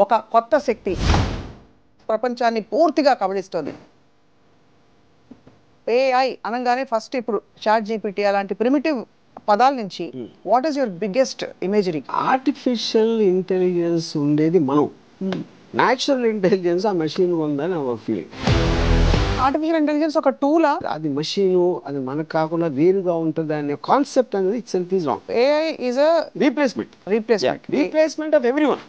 ఒక కొత్త శక్తి ప్రపంచాన్ని పూర్తిగా కబళిస్తుంది. ఏఐ అనగానే ఫస్ట్ ఇప్పుడు చాట్ జీపీటీ అలాంటి ప్రిమిటివ్ పదాల నుంచి what is your biggest imagery? Artificial intelligence ఉండేది మనం, న్యాచురల్ ఇంటెలిజెన్స్ ఆ మెషిన్ ఉందని ఒక ఫీలింగ్. ఆర్టిఫిషియల్ ఇంటెలిజెన్స్ ఒక టూలా? అది మెషిన్, అది మనకు కాకుండా వేరుగా ఉంటుంది అనే కాన్సెప్ట్ అనేది itself is wrong. AI is a replacement of everyone.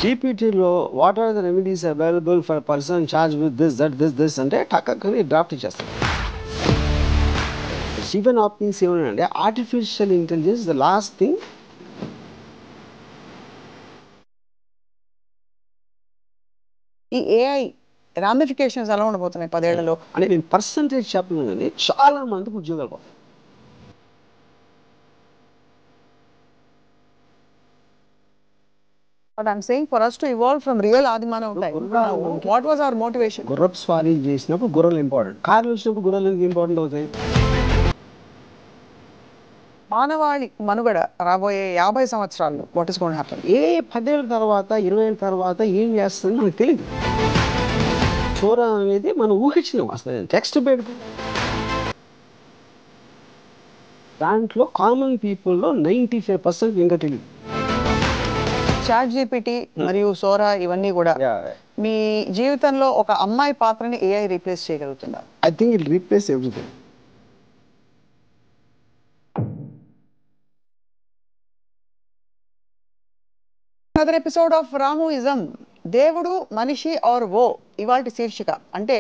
జీపీటీలో what are the remedies available for person charge with this అంటే టక్కని డ్రాఫ్ట్ ఇచ్చేస్తాం. స్టీఫెన్ హాకింగ్స్ ఏమన్నాడంటే artificial intelligence the last thing. ఈ ఏఐ రామిఫికేషన్స్ ఎలా ఉండబోతున్నాయి 10 ఏళ్లలో? అంటే నేను పర్సంటేజ్ చెప్పలేను కానీ చాలా మందికి ఉద్యోగాలు పోతాయి. But I'm saying for us to evolve from real ఆదిమానవ time, what was our motivation? గుర్రపు స్వారీ చేసినప్పుడు గుర్రాలు ఇంపార్టెంట్, కార్లు వచ్చినప్పుడు గుర్రాలు ఎందుకు ఇంపార్టెంట్ అవుతాయి? మానవాళి మనుగడ రాబోయే 50 సంవత్సరాల్లో what is going to happen? ఏ 10 ఏళ్ళ తర్వాత 20 ఏళ్ళ తర్వాత ఏం చేస్తుంది మనకు తెలియదు. చోర అనేది మనం ఊహించినాం, అసలు టెక్స్ట్ పెట్టి దాంట్లో కామన్ పీపుల్లో 95% ఇంకా తెలియదు. చాట్ జీపీటీ మరియు సోరా ఇవన్నీ కూడా మీ జీవితంలో ఒక అమ్మాయి పాత్రని ఏఐ రీప్లేస్ చేయగలుగుతుందా? I think it replace everything. Another episode of Ramuism. దేవుడు మనిషి ఆర్ ఓ ఇవాల్టి శీర్షిక. అంటే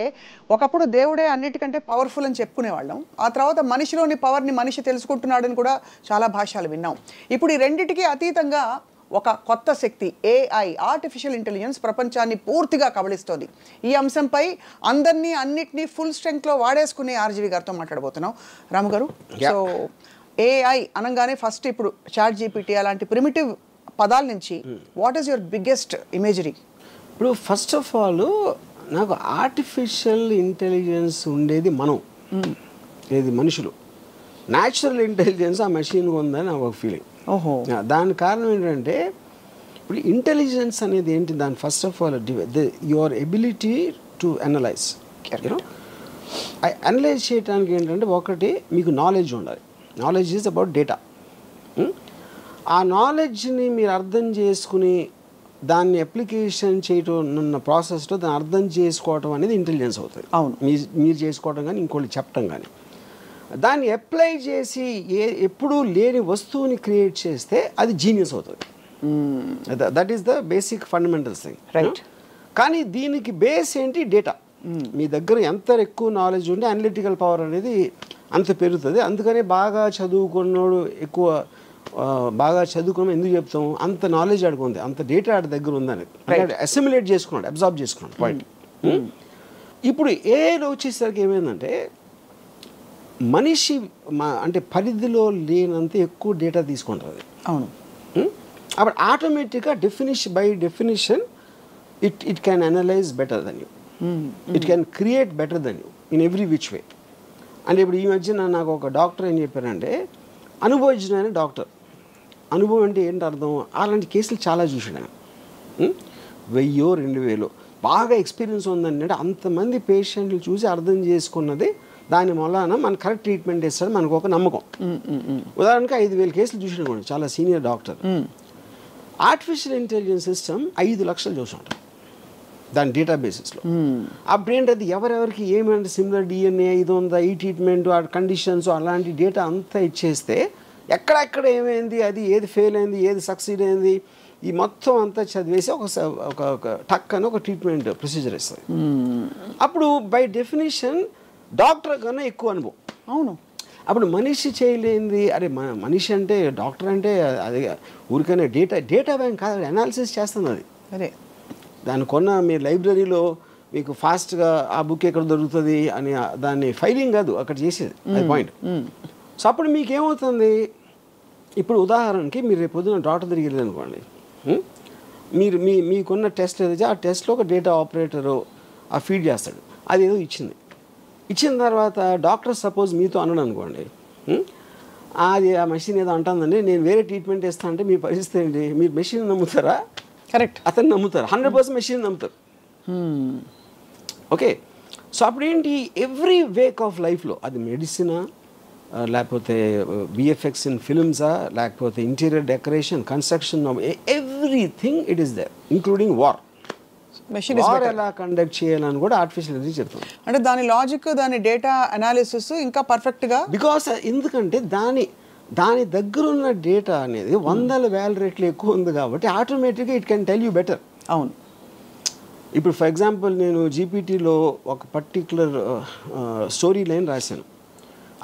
ఒకప్పుడు దేవుడే అన్నిటికంటే పవర్ఫుల్ అని చెప్పుకునేవాళ్ళం, ఆ తర్వాత మనిషిలోని పవర్ని మనిషి తెలుసుకుంటున్నాడని కూడా చాలా భాషలు విన్నాం. ఇప్పుడు ఈ రెండిటికి అతీతంగా ఒక కొత్త శక్తి ఏఐ, ఆర్టిఫిషియల్ ఇంటెలిజెన్స్ ప్రపంచాన్ని పూర్తిగా కబళిస్తోంది. ఈ అంశంపై అందరినీ అన్నిటినీ ఫుల్ స్ట్రెంగ్త్లో వాడేసుకునే ఆర్జీవి గారితో మాట్లాడబోతున్నాం. రాము గారు, సో ఏఐ అనగానే ఫస్ట్ ఇప్పుడు చాట్ జీపీటీ అలాంటి ప్రిమిటివ్ పదాల నుంచి what is your biggest imagery? ఇప్పుడు ఫస్ట్ ఆఫ్ ఆల్ నాకు ఆర్టిఫిషియల్ ఇంటెలిజెన్స్ ఉండేది మనం, ఏది మనుషులు, న్యాచురల్ ఇంటెలిజెన్స్ ఆ మెషిన్ ఉందని నాకు ఒక ఫీలింగ్. ఓహో, దాని కారణం ఏంటంటే ఇప్పుడు ఇంటెలిజెన్స్ అనేది ఏంటి, దాని first of all your ability to analyse. You know analyse చేయడానికి ఏంటంటే ఒకటి మీకు నాలెడ్జ్ ఉండాలి. Knowledge is about data. ఆ నాలెడ్జ్ని మీరు అర్థం చేసుకుని దాన్ని అప్లికేషన్ చేయటం ఉన్న ప్రాసెస్లో దాన్ని అర్థం చేసుకోవటం అనేది ఇంటెలిజెన్స్ అవుతుంది. అవును, మీరు చేసుకోవటం కానీ ఇంకోటి చెప్పటం కానీ, దాన్ని అప్లై చేసి ఎప్పుడూ లేని వస్తువుని క్రియేట్ చేస్తే అది జీనియస్ అవుతుంది. That is the basic fundamental thing, right? కానీ దీనికి బేస్ ఏంటి? డేటా. మీ దగ్గర ఎంత ఎక్కువ నాలెడ్జ్ ఉంటే అనలిటికల్ పవర్ అనేది అంత పెరుగుతుంది. అందుకనే బాగా చదువుకున్నాడు ఎక్కువ, బాగా చదువుకున్నాం ఎందుకు చెప్తాం, అంత నాలెడ్జ్ ఆడుకుంది, అంత డేటా ఆడి దగ్గర ఉందని అసిమిలేట్ చేసుకున్నాడు, అబ్జార్బ్ చేసుకున్నాడు. పాయింట్. ఇప్పుడు ఏఐలో వచ్చేసరికి ఏమైందంటే మనిషి అంటే పరిధిలో లేనంత ఎక్కువ డేటా తీసుకుంటుంది. అవును. అప్పుడు ఆటోమేటిక్గా by definition it can analyse better than you, it can create better than you in every which way. అంటే ఇప్పుడు ఈ మధ్యన నాకు ఒక డాక్టర్ ఏం చెప్పారంటే, అనుభవజ్ఞుడైన డాక్టర్. అనుభవం అంటే ఏంటి అర్థం? అలాంటి కేసులు చాలా చూసాడు ఆయన. 1000-2000 బాగా ఎక్స్పీరియన్స్ ఉందండి. అంటే అంతమంది పేషెంట్లు చూసి అర్థం చేసుకున్నది, దాని వలన మనకు కరెక్ట్ ట్రీట్మెంట్ ఇస్తాడు, మనకు ఒక నమ్మకం. ఉదాహరణకి 5000 కేసులు చూసినాడు చాలా senior doctor. Artificial intelligence system 5 లక్షలు చూసుంటారు దాని డేటాబేసెస్లో. అప్పుడు ఏంటది ఎవరెవరికి ఏమంటే సిమిలర్ డిఎన్ఏ ఇది ఉందా, ఈ ట్రీట్మెంట్, ఆ కండిషన్స్, అలాంటి డేటా అంతా ఇచ్చేస్తే ఎక్కడెక్కడ ఏమైంది, అది ఏది ఫెయిల్ అయింది, ఏది సక్సీడ్ అయింది, ఈ మొత్తం అంతా చదివేసి ఒక టక్ అని ఒక ట్రీట్మెంట్ ప్రొసీజర్ ఇస్తుంది. అప్పుడు బై డెఫినేషన్ డాక్టర్ కన్నా ఎక్కువ అనుభవం. అవును. అప్పుడు మనిషి చేయలేంది, అరే మనిషి అంటే డాక్టర్ అంటే అది ఊరికైనా డేటా బ్యాంక్ కాదు, అనాలిసిస్ చేస్తుంది అది. అదే దాన్ని కొన్న మీరు లైబ్రరీలో మీకు ఫాస్ట్గా ఆ బుక్ ఎక్కడ దొరుకుతుంది అని దాన్ని ఫైలింగ్ కాదు అక్కడ చేసేది, అది పాయింట్. సో అప్పుడు మీకేమవుతుంది, ఇప్పుడు ఉదాహరణకి మీరు రేపు పొద్దున డాక్టర్ దగ్గరికి వెళ్ళారు అనుకోండి, మీరు మీకున్న టెస్ట్ ఏదైతే ఆ టెస్ట్లో ఒక డేటా ఆపరేటరు ఆ ఫీడ్ చేస్తాడు, అది ఏదో ఇచ్చిన తర్వాత డాక్టర్ సపోజ్ మీతో అన్నాడు అనుకోండి, అది ఆ మెషిన్ ఏదో అంటుందండి, నేను వేరే ట్రీట్మెంట్ ఇస్తాను అంటే మీ పరిస్థితి ఏంటి? మీరు మెషిన్ నమ్ముతారా కరెక్ట్. అతను నమ్ముతారు, 100% మెషిన్ నమ్ముతారు. ఓకే, సో అప్పుడేంటి ఎవ్రీ వేక్ ఆఫ్ లైఫ్లో అది మెడిసినా, లేకపోతే విఎఫ్ఎక్స్ ఇన్ ఫిల్మ్సా, లేకపోతే interior decoration, construction, everything it is there, including war. Machine war ఎలా కండక్ట్ చేయాలని కూడా ఆర్టిఫిషియల్ ఇంటెలిజెన్స్ చెప్తుంది. అంటే దాని లాజిక్, దాని డేటా అనాలిసిస్ ఇంకా పర్ఫెక్ట్గా, బికాస్ ఎందుకంటే దాని దగ్గర ఉన్న డేటా అనేది 100,000 రెట్లు ఎక్కువ ఉంది కాబట్టి ఆటోమేటిక్గా it can tell you better. అవును. ఇప్పుడు ఫర్ ఎగ్జాంపుల్ నేను జీపీటీలో ఒక పర్టిక్యులర్ స్టోరీ లైన్ రాశాను.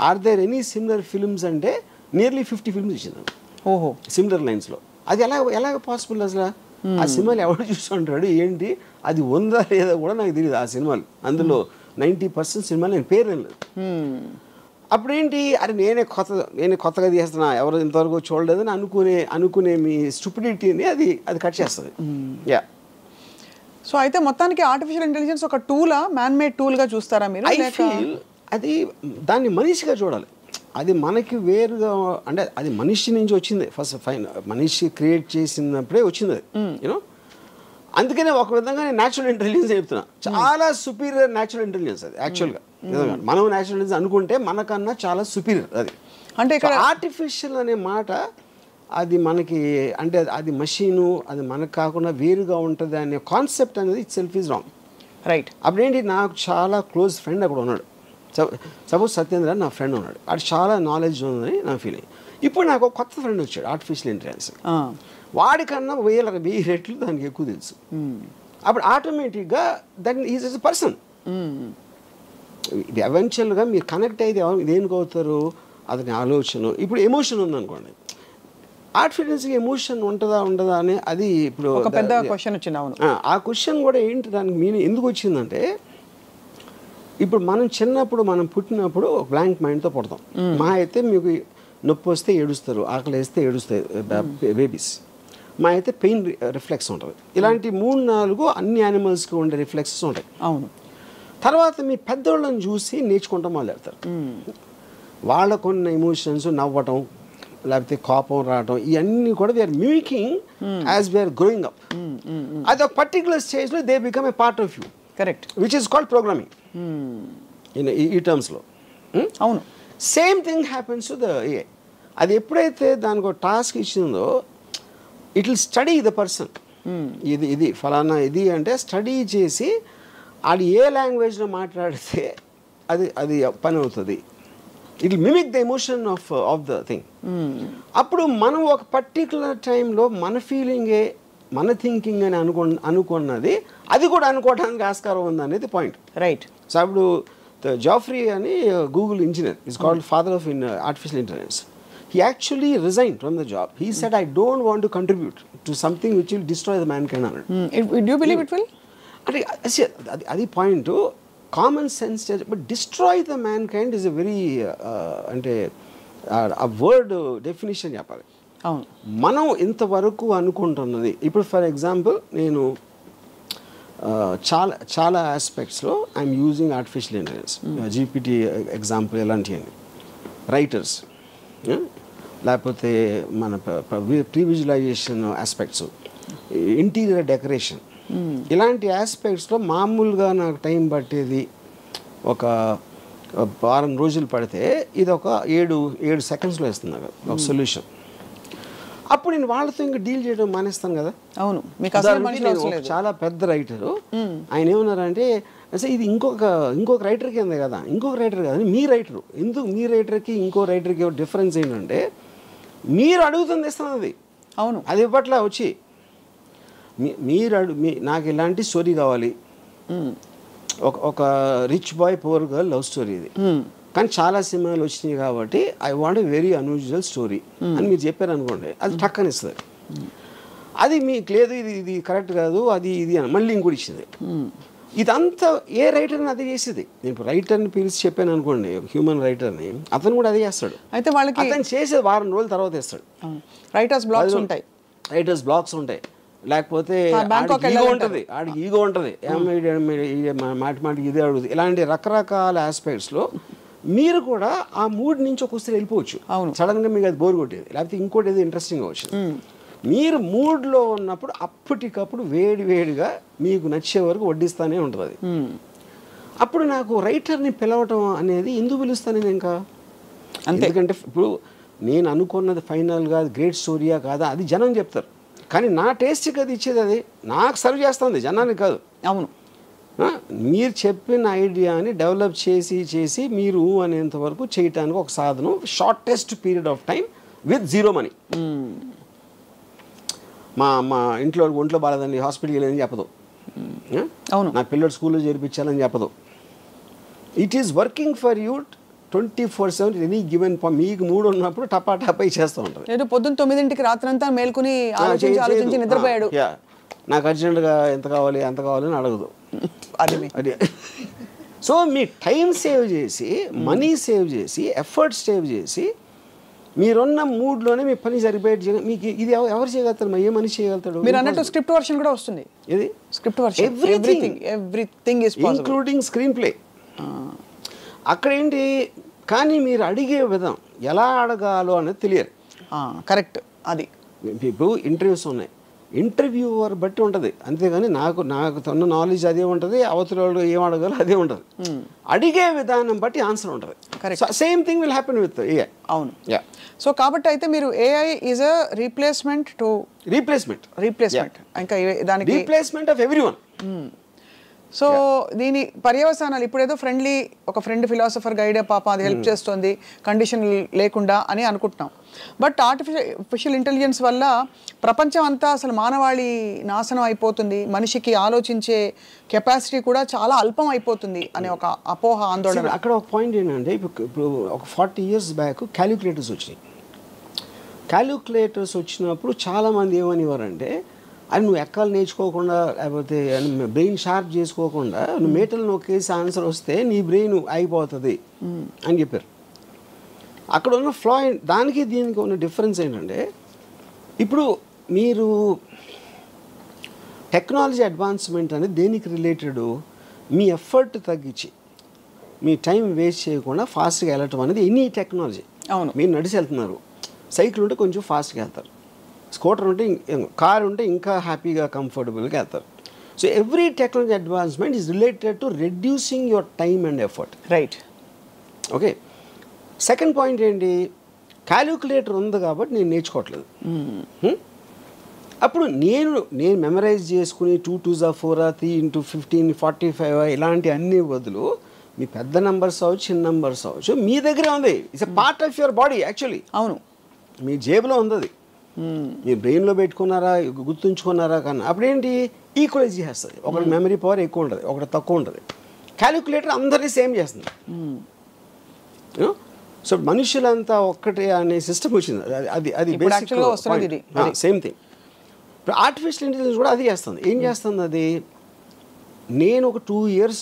Are there any similar films అంటే నియర్లీ 50 ఫిల్మ్స్ ఇచ్చింది. ఓహో, సిమిలర్ లైన్స్లో. అది ఎలాగ పాసిబుల్ అసలు? ఆ సినిమాలు ఎవరు చూస్తుంటాడు ఏంటి, అది ఉందా లేదా కూడా నాకు తెలియదు. ఆ సినిమాలు అందులో 90% సినిమాలు నేను పేరు లేదు. అప్పుడేంటి, అరే నేనే కొత్తగా తీస్తున్నా, ఎవరు ఇంతవరకు చూడలేదని అనుకునే మీ స్టూపిడిటీని అది కట్ చేస్తుంది. యా. సో అయితే మొత్తానికి ఆర్టిఫిషియల్ ఇంటెలిజెన్స్ ఒక టూలా, మ్యాన్ మేడ్ టూల్గా చూస్తారా మీరు? ఐ ఫీల్ అది దాన్ని మనిషిగా చూడాలి. అది మనకి వేరుగా, అంటే అది మనిషి నుంచి వచ్చింది. ఫస్ట్ ఫైన్ మనిషి క్రియేట్ చేసినప్పుడే వచ్చింది అది, యూనో. అందుకనే ఒక విధంగా నేను న్యాచురల్ ఇంటెలిజెన్స్ చెప్తున్నా. చాలా సుపీరియర్ న్యాచురల్ ఇంటెలిజెన్స్ అది యాక్చువల్గా. మనం న్యాచురల్ ఇంటెలిజెన్స్ అనుకుంటే మనకన్నా చాలా సుపీరియర్ అది. అంటే ఇక్కడ ఆర్టిఫిషియల్ అనే మాట అది మనకి, అంటే అది మషీను, అది మనకు కాకుండా వేరుగా ఉంటుంది అనే కాన్సెప్ట్ అనేది itself is wrong. Right. అప్పుడేంటి, నాకు చాలా క్లోజ్ ఫ్రెండ్ అక్కడ ఉన్నాడు. సపోజ్ సత్యేంద్ర నా ఫ్రెండ్ ఉన్నాడు, అది చాలా నాలెడ్జ్ ఉందని నా ఫీలింగ్. ఇప్పుడు నాకు ఒక కొత్త ఫ్రెండ్ వచ్చాడు, ఆర్టిఫిషియల్ ఇంటెలిజెన్స్. వాడికన్నా 1000 రెట్లు దానికి ఎక్కువ తెలుసు. అప్పుడు ఆటోమేటిక్గా దట్ ఈజ్ ఎ పర్సన్. ఎవెన్చువల్గా మీరు కనెక్ట్ అయితే దేనికి అవుతారు, అతని ఆలోచన. ఇప్పుడు ఎమోషన్ ఉందనుకోండి, ఆర్టిఫిషియల్స్కి ఎమోషన్ ఉంటుందా ఉండదా అని అది ఇప్పుడు ఒక పెద్ద క్వశ్చన్ వచ్చింది. అవును, ఆ క్వశ్చన్ కూడా ఏంటి, దానికి మీనింగ్ ఎందుకు వచ్చిందంటే, ఇప్పుడు మనం చిన్నప్పుడు మనం పుట్టినప్పుడు బ్లాంక్ మైండ్తో పుడతాం. మా అయితే మీకు నొప్పి వస్తే ఏడుస్తారు, ఆకలి వేస్తే ఏడుస్తాయి బేబీస్. మా అయితే పెయిన్ రిఫ్లెక్స్ ఉంటుంది. ఇలాంటి 3-4 అన్ని యానిమల్స్కి ఉండే రిఫ్లెక్సెస్ ఉంటాయి. అవును. తర్వాత మీ పెద్దోళ్ళని చూసి నేర్చుకుంటాం మొదలెడతారు. వాళ్ళకున్న ఎమోషన్స్, నవ్వటం, లేకపోతే కోపం రావటం, ఇవన్నీ కూడా we are mimicking as we are growing up. అది ఒక పర్టికులర్ స్టేజ్లో they become a part of you. Correct. Which is called programming ఈ టర్మ్స్లో. అవును. Same thing happens to the AI. అది ఎప్పుడైతే దానికి ఒక టాస్క్ ఇచ్చిందో, it will study the person. ఇది ఫలానా ఇది అంటే స్టడీ చేసి అది ఏ లాంగ్వేజ్లో మాట్లాడితే అది పని అవుతుంది. It will mimic the emotion of the thing. అప్పుడు మనం ఒక పర్టికులర్ టైంలో మన ఫీలింగే మన థింకింగ్ అని అనుకున్నది అది కూడా అనుకోవడానికి ఆస్కారం ఉంది అనేది పాయింట్. రైట్. సో అప్పుడు జాఫ్రీ అని Google engineer is called father of artificial intelligence. He actually resigned from the job. He said, I don't want to contribute to something which will destroy the mankind. Do you believe it will? అది point. Common sense, but destroy the man kind is a very, అంటే ఆ word definition చెప్పాలి. అవును. మనం ఇంతవరకు అనుకుంటున్నది, ఇప్పుడు for example నేను చాలా ఆస్పెక్ట్స్లో I'm using artificial intelligence. GPT example ఎలాంటివి, రైటర్స్, లేకపోతే మన pre visualization aspects, interior decoration, ఇలాంటి ఆస్పెక్ట్స్లో మామూలుగా నాకు టైం పట్టేది ఒక వారం రోజులు పడితే ఇది ఒక 7 సెకండ్స్లో ఇస్తుంది ఒక సొల్యూషన్. అప్పుడు నేను వాళ్ళతో ఇంకా డీల్ చేయడం మానేస్తాను కదా. అవును. చాలా పెద్ద రైటరు, ఆయన ఏమన్నారంటే, అసలు ఇది ఇంకొక రైటర్ కింద కదా, ఇంకొక రైటర్ కదా, మీ రైటరు. ఎందుకు మీ రైటర్కి ఇంకో రైటర్కి డిఫరెన్స్ ఏంటంటే, మీరు అడుగుతుంది ఇస్తున్నది. అవును. అది ఇవ్వట్లా వచ్చి నాకు ఇలాంటి స్టోరీ కావాలి, ఒక rich boy poor girl love story ఇది, కానీ చాలా సినిమాలు వచ్చినాయి కాబట్టి I want a very unusual story అని మీరు చెప్పారు అనుకోండి, అది టక్కని ఇస్తుంది. అది మీకు లేదు, ఇది కరెక్ట్ కాదు, అది ఇది అని మళ్ళీ ఇంకోటి ఇచ్చింది. ఇదంతా ఏ రైటర్ని అదే చేసేది. నేను రైటర్ని పిలిచి చెప్పాను అనుకోండి, హ్యూమన్ రైటర్ని, అతను కూడా అదే చేస్తాడు. అయితే వాళ్ళకి అతను చేసేది వారం రోజుల తర్వాత ఇస్తాడు. రైటర్స్ బ్లాక్స్ ఉంటాయి, లేకపోతే ఈగో ఉంటుంది, ఆడికి ఈగో ఉంటుంది, మాటికి ఇదే అడుగుతుంది. ఇలాంటి రకరకాల ఆస్పెక్ట్స్లో మీరు కూడా ఆ మూడ్ నుంచి ఒకసారి వెళ్ళిపోవచ్చు. సడన్గా మీకు అది బోర్ కొట్టేది, లేకపోతే ఇంకోటి ఏదో ఇంట్రెస్టింగ్ వచ్చింది. మీరు మూడ్లో ఉన్నప్పుడు అప్పటికప్పుడు వేడిగా మీకు నచ్చే వరకు వడ్డిస్తానే ఉంటుంది అది. అప్పుడు నాకు రైటర్ని పిలవటం అనేది ఎందుకు పిలుస్తాను నేను ఇంకా ఎందుకంటే ఇప్పుడు నేను అనుకున్నది ఫైనల్గా గ్రేట్ స్టోరీయా కాదా అది జనం చెప్తారు, కానీ నా టేస్ట్కి అది ఇచ్చేది అది నాకు సర్వ్ చేస్తుంది, జనానికి కాదు. అవును, మీరు చెప్పిన ఐడియాని డెవలప్ చేసి మీరు అనేంత వరకు చేయటానికి ఒక సాధనం, shortest period of time with zero money. మా ఇంట్లో ఒంట్లో బాగాలేదండి హాస్పిటల్కి వెళ్ళని చెప్పదు, అవును, నా పిల్లలు స్కూల్లో చేర్పించాలని చెప్పదు. It is working for you 24/7 any given. మీకు మూడు ఉన్నప్పుడు టపా చేస్తూ ఉంటుంది. లేదు పొద్దున్న 9ంటికి రాత్రంతా మేల్కొని ఆలోచించి నిద్రపోయాడు. నాకు అర్జెంటుగా ఎంత కావాలి అంత కావాలని అడగదు. అదే సో మీ టైం సేవ్ చేసి, మనీ సేవ్ చేసి, ఎఫర్ట్ సేవ్ చేసి, మీరున్న మూడ్లోనే మీ పని సరిపోయి మీకు ఇది ఎవరు చేయగలుగుతారు? ఏ మనిషి చేయగలుగుతాడు? మీరు అన్నట్టు స్క్రిప్ట్ వర్షన్ కూడా వస్తుంది. ఇది script version, everything is possible, including screen play. అక్కడ ఏంటి, కానీ మీరు అడిగే విధం ఎలా అడగాలో అనేది తెలియదు. కరెక్ట్. అది ఇప్పుడు ఇంటర్వ్యూస్ ఉన్నాయి, ఇంటర్వ్యూవర్ బట్టి ఉంటుంది, అంతేగాని నాకు తన నాలెడ్జ్ అదే ఉంటుంది, అవతల వాళ్ళు ఏం అడగాలో అదే ఉంటుంది. అడిగే విధానం బట్టి ఆన్సర్ ఉంటుంది. Same thing will happen with AI. అవును. సో కాబట్టి అయితే మీరు ఏఐ ఈజ్ అ రీప్లేస్మెంట్ ఇంకా దానికి రీప్లేస్మెంట్ ఆఫ్ ఎవ్రీవన్. సో దీని పర్యవసానాలు ఇప్పుడు ఏదో ఒక ఫ్రెండ్ ఫిలాసఫర్ గైడ్ పాప అది హెల్ప్ చేస్తుంది కండిషన్ లేకుండా అని అనుకుంటున్నాం. బట్ ఆర్టిఫిషియల్ ఇంటెలిజెన్స్ వల్ల ప్రపంచం అంతా అసలు మానవాళి నాశనం అయిపోతుంది, మనిషికి ఆలోచించే కెపాసిటీ కూడా చాలా అల్పం అయిపోతుంది అనే ఒక అపోహ, ఆందోళన. అక్కడ ఒక పాయింట్ ఏంటంటే, ఇప్పుడు ఒక 40 years బ్యాక్ క్యాలిక్యులేటర్స్ వచ్చినాయి. క్యాలిక్యులేటర్స్ వచ్చినప్పుడు చాలామంది ఏమనేవారంటే, అది నువ్వు ఎక్కాలు నేర్చుకోకుండా లేకపోతే బ్రెయిన్ షార్ప్ చేసుకోకుండా నువ్వు మేటలు నొక్కేసి ఆన్సర్ వస్తే నీ బ్రెయిన్ అయిపోతుంది అని చెప్పారు. అక్కడ ఉన్న ఫ్లా దానికి దీనికి ఉన్న డిఫరెన్స్ ఏంటంటే, ఇప్పుడు మీరు టెక్నాలజీ అడ్వాన్స్మెంట్ అనేది దేనికి రిలేటెడ్, మీ ఎఫర్ట్ తగ్గించి మీ టైం వేస్ట్ చేయకుండా ఫాస్ట్గా వెళ్ళటం అనేది ఎనీ టెక్నాలజీ. అవును, మీరు నడిచి వెళ్తున్నారు, సైకిల్ ఉంటే కొంచెం ఫాస్ట్గా వెళ్తారు, స్కూటర్ ఉంటే కార్ ఉంటే ఇంకా హ్యాపీగా కంఫర్టబుల్గా వెళ్తారు. So every technology advancement is related to reducing your time and effort. Right. Okay, second point ఏంటి, క్యాలిక్యులేటర్ ఉంది కాబట్టి నేను నేర్చుకోవట్లేదు. అప్పుడు నేను మెమరైజ్ చేసుకుని 2 2s 4 3 × 15 45 ఇలాంటి అన్ని బదులు మీ పెద్ద నెంబర్స్ అవ్వచ్చు, చిన్న నెంబర్స్ అవ్వచ్చు, మీ దగ్గరే ఉంది. It's a part of your body actually. అవును, మీ జేబులో ఉంది అది. మీరు బ్రెయిన్లో పెట్టుకున్నారా, గుర్తుంచుకున్నారా, కన్నా అప్పుడేంటి ఈక్వలైజ్ చేస్తుంది. ఒకటి మెమరీ పవర్ ఎక్కువ ఉంటుంది, ఒకటి తక్కువ ఉంటుంది. క్యాలిక్యులేటర్ అందరినీ సేమ్ చేస్తుంది. సో మనుషులంతా ఒక్కటే అనే సిస్టమ్ వచ్చింది. అది బేసిక్ సేమ్ థింగ్. ఇప్పుడు ఆర్టిఫిషియల్ ఇంటెలిజెన్స్ కూడా అది చేస్తుంది. ఏం చేస్తుంది అది, నేను ఒక 2 years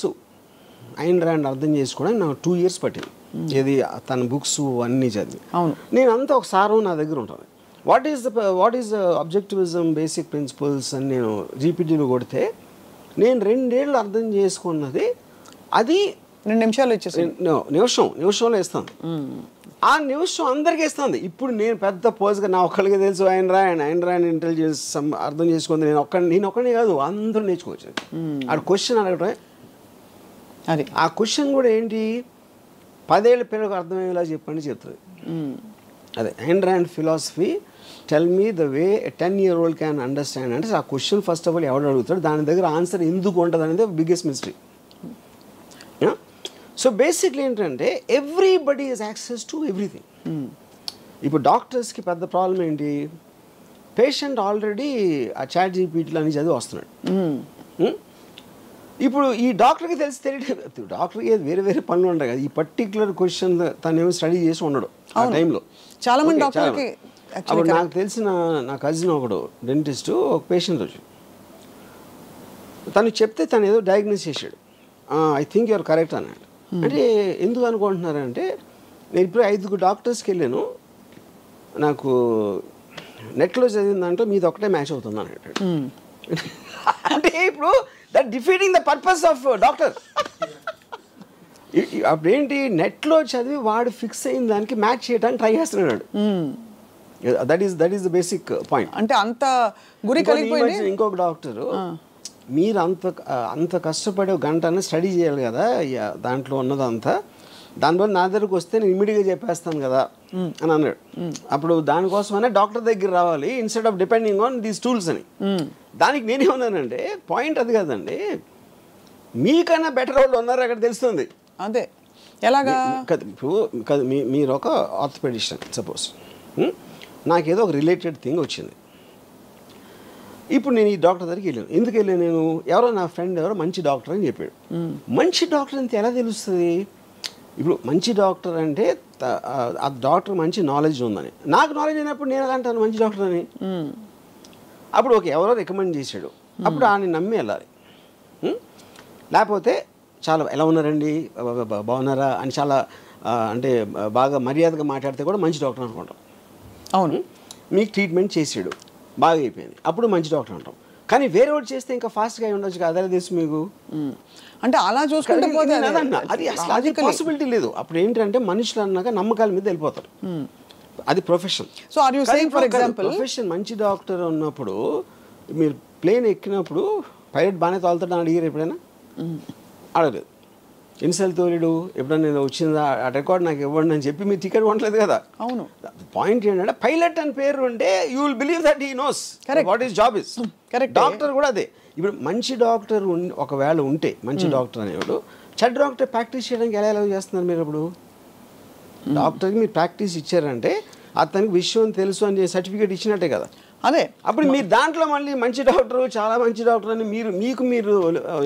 ఐన్ ర్యాండ్ అర్థం చేసుకోవడానికి నాకు 2 years పట్టింది. ఇది తన బుక్స్ అన్నీ చదివి. అవును, నేను అంతా ఒక సారం నా దగ్గర ఉంటుంది. వాట్ ఈస్ అబ్జెక్టివిజం బేసిక్ ప్రిన్సిపల్స్ అని నేను జీపీటీలో కొడితే నేను 2 ఏళ్ళు అర్థం చేసుకున్నది అది 2 నిమిషాలు ఇచ్చేసి నిమిషంలో ఇస్తాను. ఆ నిమిషం అందరికీ ఇస్తుంది. ఇప్పుడు నేను పెద్ద పోజ్గా నా ఒక్కడికి తెలుసు ఐన్ ర్యాండ్ ఇంటెలిజెన్స్ అర్థం చేసుకుంది, నేను ఒక్కడిని కాదు అందరూ నేర్చుకోవచ్చు. ఆ క్వశ్చన్ అడగటమే అది. ఆ క్వశ్చన్ కూడా ఏంటి, 10 ఏళ్ళ పిల్లలకు అర్థమయ్యేలా చెప్పండి చెప్తుంది. అదే Ayn Rand philosophy, tell me the way 10-year-old can understand. అంటే ఆ క్వశ్చన్ ఫస్ట్ ఆఫ్ ఆల్ ఎవడు అడుగుతాడు, దాని దగ్గర ఆన్సర్ ఎందుకు ఉంటుంది అనేది బిగ్గెస్ట్ మిస్టరీ. సో బేసిక్లీ ఏంటంటే everybody is access to everything. ఇప్పుడు డాక్టర్స్కి పెద్ద ప్రాబ్లం ఏంటి, పేషెంట్ ఆల్రెడీ ఆ చాట్ జీపీటీలో అని చదివి వస్తున్నాడు. ఇప్పుడు ఈ డాక్టర్కి తెలియదు, డాక్టర్కి వేరే పనులు ఉంటాయి కదా, ఈ పర్టికులర్ క్వశ్చన్ తను ఏమో స్టడీ చేసి ఉండడు ఆ టైంలో. చాలా మంది డాక్టర్కి అప్పుడు నాకు తెలిసిన నా కజిన్ ఒకడు డెంటిస్ట్ ఒక పేషెంట్ వచ్చి తను చెప్తే తను ఏదో డయాగ్నోస్ చేశాడు. ఐ థింక్ యూఆర్ కరెక్ట్ అన్నాడు. అంటే ఎందుకు అనుకుంటున్నారంటే, నేను ఇప్పుడు 5 డాక్టర్స్కి వెళ్ళాను, నాకు నెట్లో చదివిన దాంట్లో మీది ఒకటే మ్యాచ్ అవుతుంది అన్నాడు. అంటే ఇప్పుడు that defeating the purpose of doctor. అప్పుడేంటి, నెట్లో చదివి వాడు ఫిక్స్ అయిన దానికి మ్యాచ్ చేయడానికి ట్రై చేస్తున్నాడు. That is the basic point. అంటే అంత గురి కలిగిపోయింది. ఇంకొక డాక్టరు, మీరు అంత కష్టపడి ఒక గంట స్టడీ చేయాలి కదా దాంట్లో ఉన్నదంతా, దానివల్ల నా దగ్గరకు వస్తే నేను ఇమీడియట్గా చెప్పేస్తాను కదా అని అన్నాడు. అప్పుడు దానికోసమనే డాక్టర్ దగ్గర రావాలి instead of depending on these tools అని. దానికి నేనేమన్నానంటే పాయింట్ అది కదండి, మీకన్నా బెటర్ వాళ్ళు ఉన్నారు అక్కడ తెలుస్తుంది. అదే ఎలాగా ఇప్పుడు మీరు ఒక ఆర్థోపెడిషన్ సపోజ్, నాకేదో ఒక రిలేటెడ్ థింగ్ వచ్చింది. ఇప్పుడు నేను ఈ డాక్టర్ దగ్గరికి వెళ్ళాను. ఎందుకు వెళ్ళాను నేను? ఎవరో నా ఫ్రెండ్ ఎవరో మంచి డాక్టర్ అని చెప్పాడు. మంచి డాక్టర్ అంటే ఎలా తెలుస్తుంది? ఇప్పుడు మంచి డాక్టర్ అంటే ఆ డాక్టర్ మంచి నాలెడ్జ్ ఉందని. నాకు నాలెడ్జ్ అయినప్పుడు నేను ఎలా అంటాను మంచి డాక్టర్ అని? అప్పుడు ఎవరో రికమెండ్ చేశాడు, అప్పుడు ఆయన నమ్మి వెళ్ళాలి. లేకపోతే చాలా ఎలా ఉన్నారండి, బాగున్నారా అని చాలా అంటే బాగా మర్యాదగా మాట్లాడితే కూడా మంచి డాక్టర్ అనుకుంటాం. అవును, మీకు ట్రీట్మెంట్ చేసాడు, బాగా అయిపోయింది, అప్పుడు మంచి డాక్టర్ అంటాం. కానీ వేరే వాడు చేస్తే ఇంకా ఫాస్ట్గా ఉండొచ్చు కదా, అదే తెలుసు మీకు. అంటే అలా చూసుకుంటే అది అసలు అది పాసిబిలిటీ లేదు. అప్పుడు ఏంటంటే మనుషులు అన్నాక నమ్మకాల మీద వెళ్ళిపోతారు. అది profession. So are you saying for example profession మంచి డాక్టర్ ఉన్నప్పుడు మీరు ప్లేన్ ఎక్కినప్పుడు పైలట్ బాగానే తోలుతాడు అని అడిగారు ఎప్పుడైనా? అడగలేదు. ఎన్నిసార్లు తోలేడు? ఎప్పుడైనా నేను వచ్చిందా ఆ రికార్డ్ నాకు ఇవ్వండి అని చెప్పి మీరు టికెట్ కొనలేదు కదా. అవును. పాయింట్ ఏంటంటే పైలట్ అని పేరు ఉంటే you will believe that he knows what is job is. Doctor కూడా అదే. ఇప్పుడు మంచి డాక్టర్ ఒకవేళ ఉంటే, మంచి డాక్టర్ అనేవాడు చెడ్డ డాక్టర్ ప్రాక్టీస్ చేయడానికి ఎలా చేస్తున్నారు మీరు? అప్పుడు డాక్టర్కి మీరు ప్రాక్టీస్ ఇచ్చారంటే అతనికి విషయం తెలుసు అని సర్టిఫికేట్ ఇచ్చినట్టే కదా. అదే. అప్పుడు మీరు దాంట్లో మళ్ళీ మంచి డాక్టర్, చాలా మంచి డాక్టర్ అని మీరు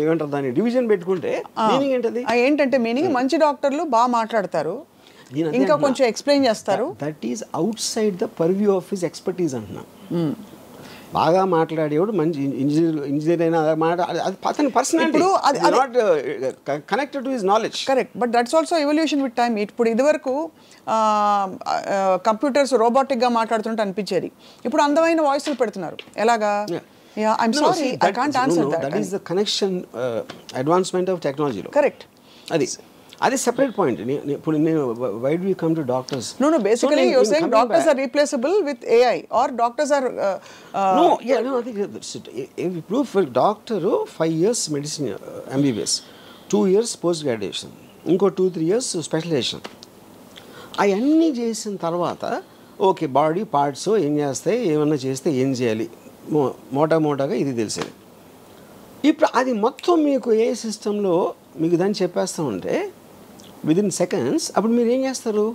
ఏమంటారు దాన్ని డివిజన్ పెట్టుకుంటే మీనింగ్ ఏంటది? ఏంటంటే మీనింగ్ మంచి డాక్టర్లు బాగా మాట్లాడతారు, ఇంకా కొంచెం ఎక్స్ప్లెయిన్ చేస్తారు. That is out side the purview of his expertise అంటున్నా. బాగా మాట్లాడేవాడు మంచి ఇంజనీర్ అయినా అతని personality not connected to his knowledge. Correct, but that's also evolution with time. ఇప్పుడు ఇదివరకు కంప్యూటర్స్ రోబోటిక్గా మాట్లాడుతుంటే అనిపించేది, ఇప్పుడు అందమైన వాయిస్లు పెడుతున్నారు. ఎలాగా? I'm sorry I can't answer that. That is the connection advancement of టెక్నాలజీలో. కరెక్ట్. అది సెపరేట్ పాయింట్. ఇప్పుడు నేను why do you come to doctors? No, basically you're saying doctors are replaceable with AI or doctors are no, I think ఇప్పుడు for doctor 5 years medicine MBBS, 2 years post graduation, ఇంకో 2-3 years specialisation. అవన్నీ చేసిన తర్వాత okay body parts ఏం చేస్తాయి, ఏమన్నా చేస్తే ఏం చేయాలి, మోటాగా ఇది తెలిసేది. ఇప్పుడు అది మొత్తం మీకు ఏ సిస్టంలో మీకు దాన్ని చెప్పేస్తూ ఉంటే విదిన్ సెకండ్స్, అప్పుడు మీరు ఏం చేస్తారు?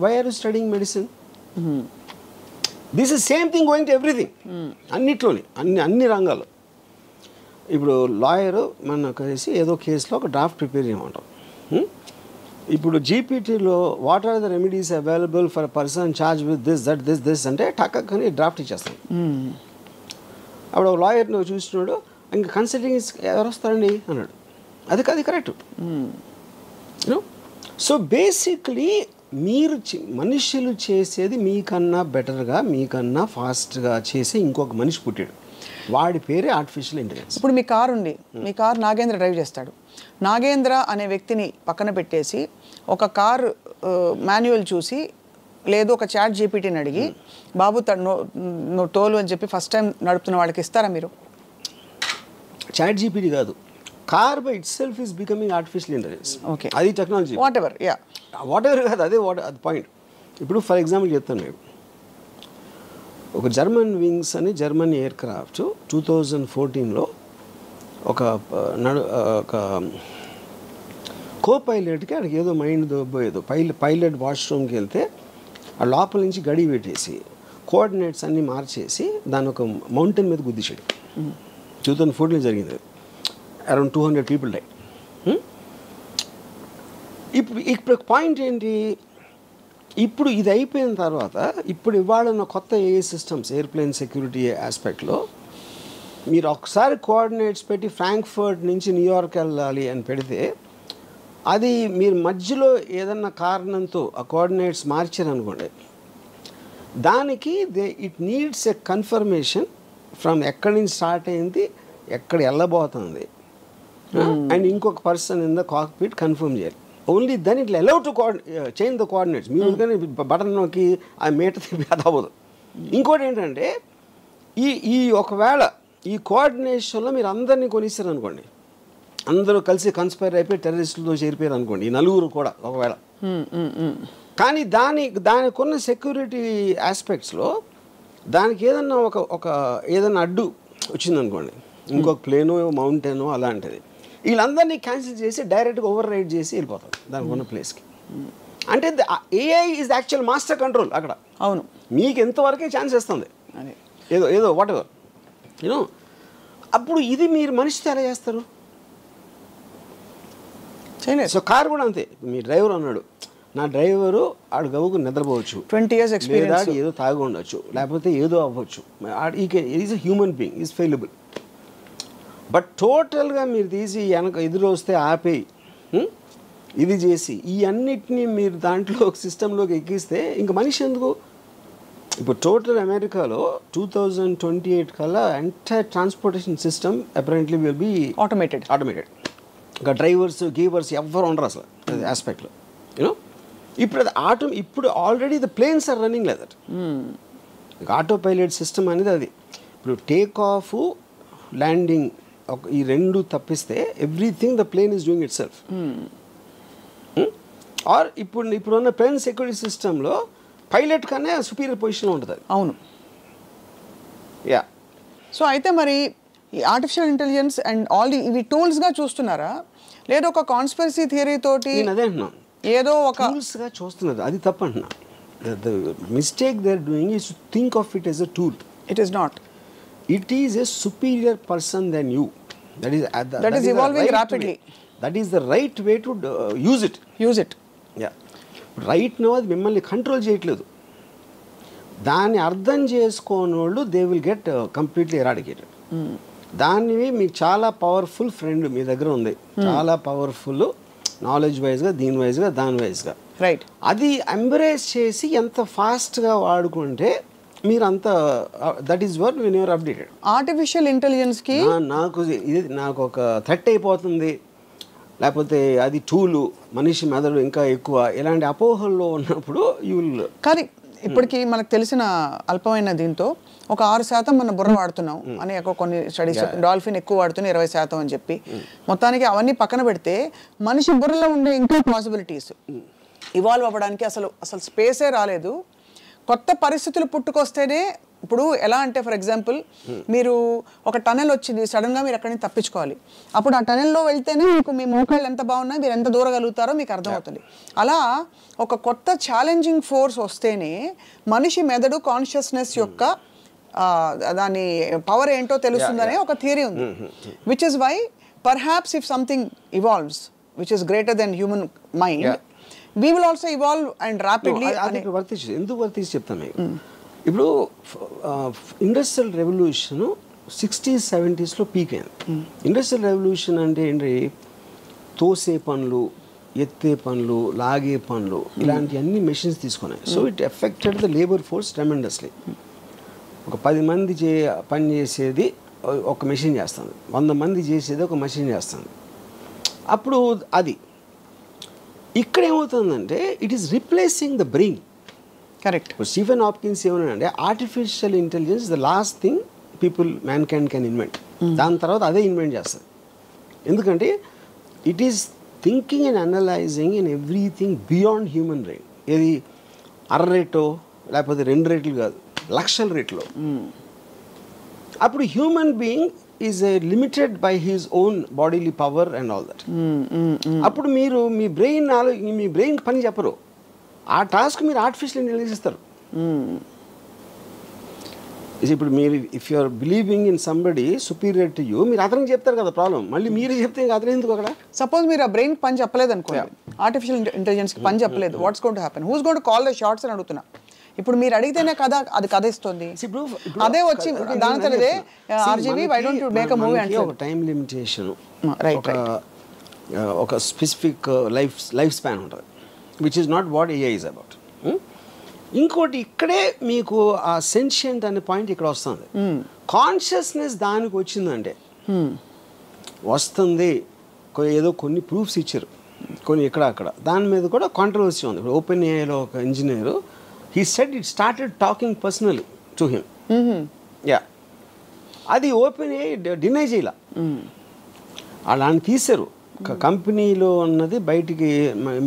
Why are you studying medicine? This is same thing going to everything. అన్నిట్లోని అన్ని రంగాల్లో. ఇప్పుడు లాయరు మన కలిసి ఏదో కేసులో ఒక డ్రాఫ్ట్ ప్రిపేర్ చేయమంటాం. ఇప్పుడు జీపీటీలో what are the remedies available for person charge with this అంటే టక్కని డ్రాఫ్ట్ ఇచ్చేస్తాం. అప్పుడు ఒక లాయర్ నువ్వు చూస్తున్నాడు, ఇంకా కన్సల్టింగ్ ఎవరు వస్తారండి అన్నాడు. అది కరెక్ట్. సో బేసిక్లీ మీరు మనుషులు చేసేది మీకన్నా బెటర్గా, మీకన్నా ఫాస్ట్గా చేసి ఇంకొక మనిషి పుట్టాడు, వాడి పేరే ఆర్టిఫిషియల్ ఇంటెలిజెన్స్. ఇప్పుడు మీ కారు ఉంది, మీ కారు నాగేంద్ర డ్రైవ్ చేస్తాడు. నాగేంద్ర అనే వ్యక్తిని పక్కన పెట్టేసి ఒక కారు మాన్యువల్ చూసి లేదు ఒక చాట్ జీపీటీని అడిగి బాబు నువ్వు తోలు అని చెప్పి ఫస్ట్ టైం నడుపుతున్న వాళ్ళకి ఇస్తారా మీరు? చాట్ జీపీటీ కాదు, car by it self is becoming artificial intelligence. Okay, అది టెక్నాలజీ. వాట్ ఎవర్ కాదు, అది పాయింట్. ఇప్పుడు ఫర్ ఎగ్జాంపుల్ చెప్తాను నేను, ఒక జర్మన్ వింగ్స్ అని జర్మన్ ఎయిర్ క్రాఫ్ట్ 2014లో ఒక కో పైలట్కి అక్కడికి ఏదో మైండ్ దొబ్బోయేదో పైలట్ వాష్రూమ్కి వెళ్తే ఆ లోపల నుంచి గడి పెట్టేసి కోఆర్డినేట్స్ అన్నీ మార్చేసి దాని ఒక మౌంటైన్ మీద గుద్దించాడు. 2014లో జరిగింది. Around 200 people die. ఇప్పుడు పాయింట్ ఏంటి? ఇప్పుడు ఇది అయిపోయిన తర్వాత ఇప్పుడు ఇవాళ కొత్త ఏఐ సిస్టమ్స్, ఎయిర్ప్లేన్ సెక్యూరిటీ ఆస్పెక్ట్లో మీరు ఒకసారి కోఆర్డినేట్స్ పెట్టి ఫ్రాంక్ఫర్ట్ నుంచి న్యూయార్క్ వెళ్ళాలి అని పెడితే అది మీరు మధ్యలో ఏదన్నా కారణంతో ఆ కోఆర్డినేట్స్ మార్చారనుకోండి, దానికి it needs a confirmation from ఎక్కడి నుంచి స్టార్ట్ అయింది, ఎక్కడ వెళ్ళబోతుంది, అండ్ ఇంకొక person in the cockpit confirm చేయాలి. Only then it allow to change the coordinates. మీరు కానీ బటన్ నొక్కి ఆ మీటర్ తిప్పి అది అవ్వదు. ఇంకోటి ఏంటంటే ఈ ఒకవేళ ఈ కోఆర్డినేషన్లో మీరు అందరినీ కొనిస్తారు అనుకోండి, అందరూ కలిసి కన్స్పైర్ అయిపోయి టెర్రరిస్టులతో చేరిపోయారు అనుకోండి, ఈ నలుగురు కూడా ఒకవేళ. కానీ దానికున్న సెక్యూరిటీ ఆస్పెక్ట్స్లో దానికి ఏదన్నా ఏదన్నా అడ్డు వచ్చిందనుకోండి, ఇంకొక ప్లేనో మౌంటైనో అలాంటిది, వీళ్ళందరినీ క్యాన్సిల్ చేసి డైరెక్ట్గా ఓవర్ రైడ్ చేసి వెళ్ళిపోతారు దానికి ఉన్న ప్లేస్కి. అంటే AI is actual master control అక్కడ. అవును, మీకు ఎంతవరకే ఛాన్స్ ఇస్తుంది, ఏదో వాట్ ఎవర్ యూనో. అప్పుడు ఇది మీరు మనిషితో ఎలా చేస్తారు? సో కార్ కూడా అంతే. మీ డ్రైవర్ అన్నాడు, నా డ్రైవరు ఆడు గవ్వుకు నిద్రపోవచ్చు, 20 years experience, ఏదో తాగి ఉండొచ్చు, లేకపోతే ఏదో అవ్వచ్చు, is a human being, is fallible. But టోటల్గా మీరు తీసి వెనక ఎదురు వస్తే ఆపేయి, ఇది చేసి ఈ అన్నిటినీ మీరు దాంట్లో ఒక సిస్టంలోకి ఎక్కిస్తే ఇంక మనిషి ఎందుకు? ఇప్పుడు టోటల్ అమెరికాలో 2028 కల్లా entire transportation system apparently will be automated. ఇంకా డ్రైవర్స్ గీవర్స్ ఎవ్వరు ఉండరు అసలు ఆస్పెక్ట్లో, యూనో. ఇప్పుడు already the planes are running like that. Autopilot system అనేది అది. ఇప్పుడు టేక్ ఆఫ్ ల్యాండింగ్ ఈ రెండు తప్పిస్తే everything the plane is doing itself. Or ఇప్పుడున్న ప్లేన్ సెక్యూరిటీ సిస్టంలో పైలట్ కన్నా సుపీరియర్ పొజిషన్లో ఉంటుంది. అవును, యా. సో అయితే మరి ఈ ఆర్టిఫిషియల్ ఇంటెలిజెన్స్ అండ్ ఆల్ ఇవి టూల్స్గా చూస్తున్నారా, లేదా ఒక కాన్స్పిరసీ థియరీ తోటి? నేను అదే అంటున్నాను, ఏదో ఒక టూల్స్గా చూస్తున్నారు, అది తప్పు అంటున్నా. The mistake they are doing is to think of it as a tool. It is not. It is a superior person than you. That is evolving right rapidly. That is the right way to use it. Yeah. Right now అది మిమ్మల్ని control చేయట్లేదు. దాన్ని అర్థం చేసుకోని వాళ్ళు they will get completely eradicated. దాన్ని మీకు చాలా పవర్ఫుల్ ఫ్రెండ్ మీ దగ్గర ఉంది, చాలా పవర్ఫుల్ నాలెడ్జ్ వైజ్గా, దీని వైజ్గా, దాని వైజ్గా. రైట్. అది ఎంబ్రేస్ చేసి ఎంత ఫాస్ట్గా వాడుకుంటే మీరంతా that is what when you're updated. Artificial ఇంటెలిజెన్స్కి నాకు ఒక థ్రెట్ అయిపోతుంది, లేకపోతే అది టూలు, మనిషి మెదడు ఇంకా ఎక్కువ, ఇలాంటి అపోహల్లో ఉన్నప్పుడు యూ విల్. కానీ ఇప్పటికీ మనకు తెలిసిన అల్పమైన దీంతో ఒక 6% మన బుర్ర వాడుతున్నాం అని కొన్ని స్టడీస్, డాల్ఫిన్ ఎక్కువ వాడుతున్నా 20% అని చెప్పి. మొత్తానికి అవన్నీ పక్కన పెడితే మనిషి బుర్రలో ఉండే ఇంకా పాసిబిలిటీస్ ఇవాల్వ్ అవ్వడానికి అసలు స్పేసే రాలేదు. కొత్త పరిస్థితులు పుట్టుకొస్తేనే, ఇప్పుడు ఎలా అంటే ఫర్ ఎగ్జాంపుల్ మీరు ఒక టనెల్ వచ్చింది, సడన్గా మీరు అక్కడి నుంచి తప్పించుకోవాలి. అప్పుడు ఆ టనెల్లో వెళ్తేనే మీకు మీ మోకాళ్ళు ఎంత బాగున్నాయి, మీరు ఎంత దూరగలుగుతారో మీకు అర్థమవుతుంది. అలా ఒక కొత్త ఛాలెంజింగ్ ఫోర్స్ వస్తేనే మనిషి మెదడు కాన్షియస్నెస్ యొక్క దాని పవర్ ఏంటో తెలుస్తుందనే ఒక థియరీ ఉంది. Which is why perhaps if something evolves which is greater than human mind, we will also evolve and rapidly. ఎందుకు వర్తించి చెప్తాను మీకు. ఇప్పుడు ఇండస్ట్రియల్ రెవల్యూషన్ 60s 70sలో పీక్ అయింది. ఇండస్ట్రియల్ రెవల్యూషన్ అంటే ఏంటి? తోసే పనులు, ఎత్తే పనులు, లాగే పనులు, ఇలాంటి అన్ని మెషిన్స్ తీసుకున్నాయి. So it affected the labour force tremendously. ఒక 10 మంది పని చేసేది ఒక మెషిన్ చేస్తుంది, 100 మంది చేసేది ఒక మెషిన్ చేస్తుంది. అప్పుడు అది ఇక్కడ ఏమవుతుందంటే it is replacing the brain. Correct. Stephen Hopkins ఏమన్నాడంటే artificial intelligence the last thing man can invent. దాని తర్వాత అదే ఇన్వెంట్ చేస్తుంది. ఎందుకంటే it is thinking and analysing in everything beyond human brain. ఇది 1/2 రేటో లేకపోతే 2 రేట్లు కాదు, లక్షల రేట్లో. అప్పుడు human being is limited by his own bodily power and all that. అప్పుడు మీరు మీ బ్రెయిన్ పని చెప్పరు, ఆ టాస్క్ మీరు ఆర్టిఫిషియల్ ఇంటెలిజెన్స్ ఇస్తారు. ఇప్పుడు మీరు if you are believing in somebody superior to you, మీరు అతనికి చెప్తారు కదా ప్రాబ్లం, మళ్ళీ మీరు చెప్తే ఇంకా అతను ఎందుకు అక్కడ? సపోజ్ మీరు ఆ బ్రెయిన్ పని చెప్పలేదు అనుకోండి, ఆర్టిఫిషియల్ ఇంటెలిజెన్స్కి పని చెప్పలేదు, what's going to happen? Who's going to call the shots అని అడుగుతున్నా. ఇప్పుడు మీరు అడిగితేనే కదా అది కథ ఇస్తుంది. అదే వచ్చి దానితోనే RGV why don't you make a movie అంటే ఒక టైం లిమిటేషన్, ఒక స్పెసిఫిక్ లైఫ్ స్పాన్ ఉంటుంది, which is not what AI is about. ఇంకోటి ఇక్కడే మీకు ఆ సెన్షియంట్ అనే పాయింట్ ఇక్కడ వస్తుంది. కాన్షియస్నెస్ దానికి వచ్చిందంటే వస్తుంది, ఏదో కొన్ని ప్రూఫ్స్ ఇచ్చారు, కొన్ని ఇక్కడ అక్కడ దాని మీద కూడా కాంట్రవర్సీ ఉంది. ఇప్పుడు ఓపెన్ ఏఐలో ఒక engineer he said it started talking personally to him. Yeah, అది ఓపెన్ ఏఐ డినై చేయాల, అలాని తీశారు. కంపెనీలో ఉన్నది బయటికి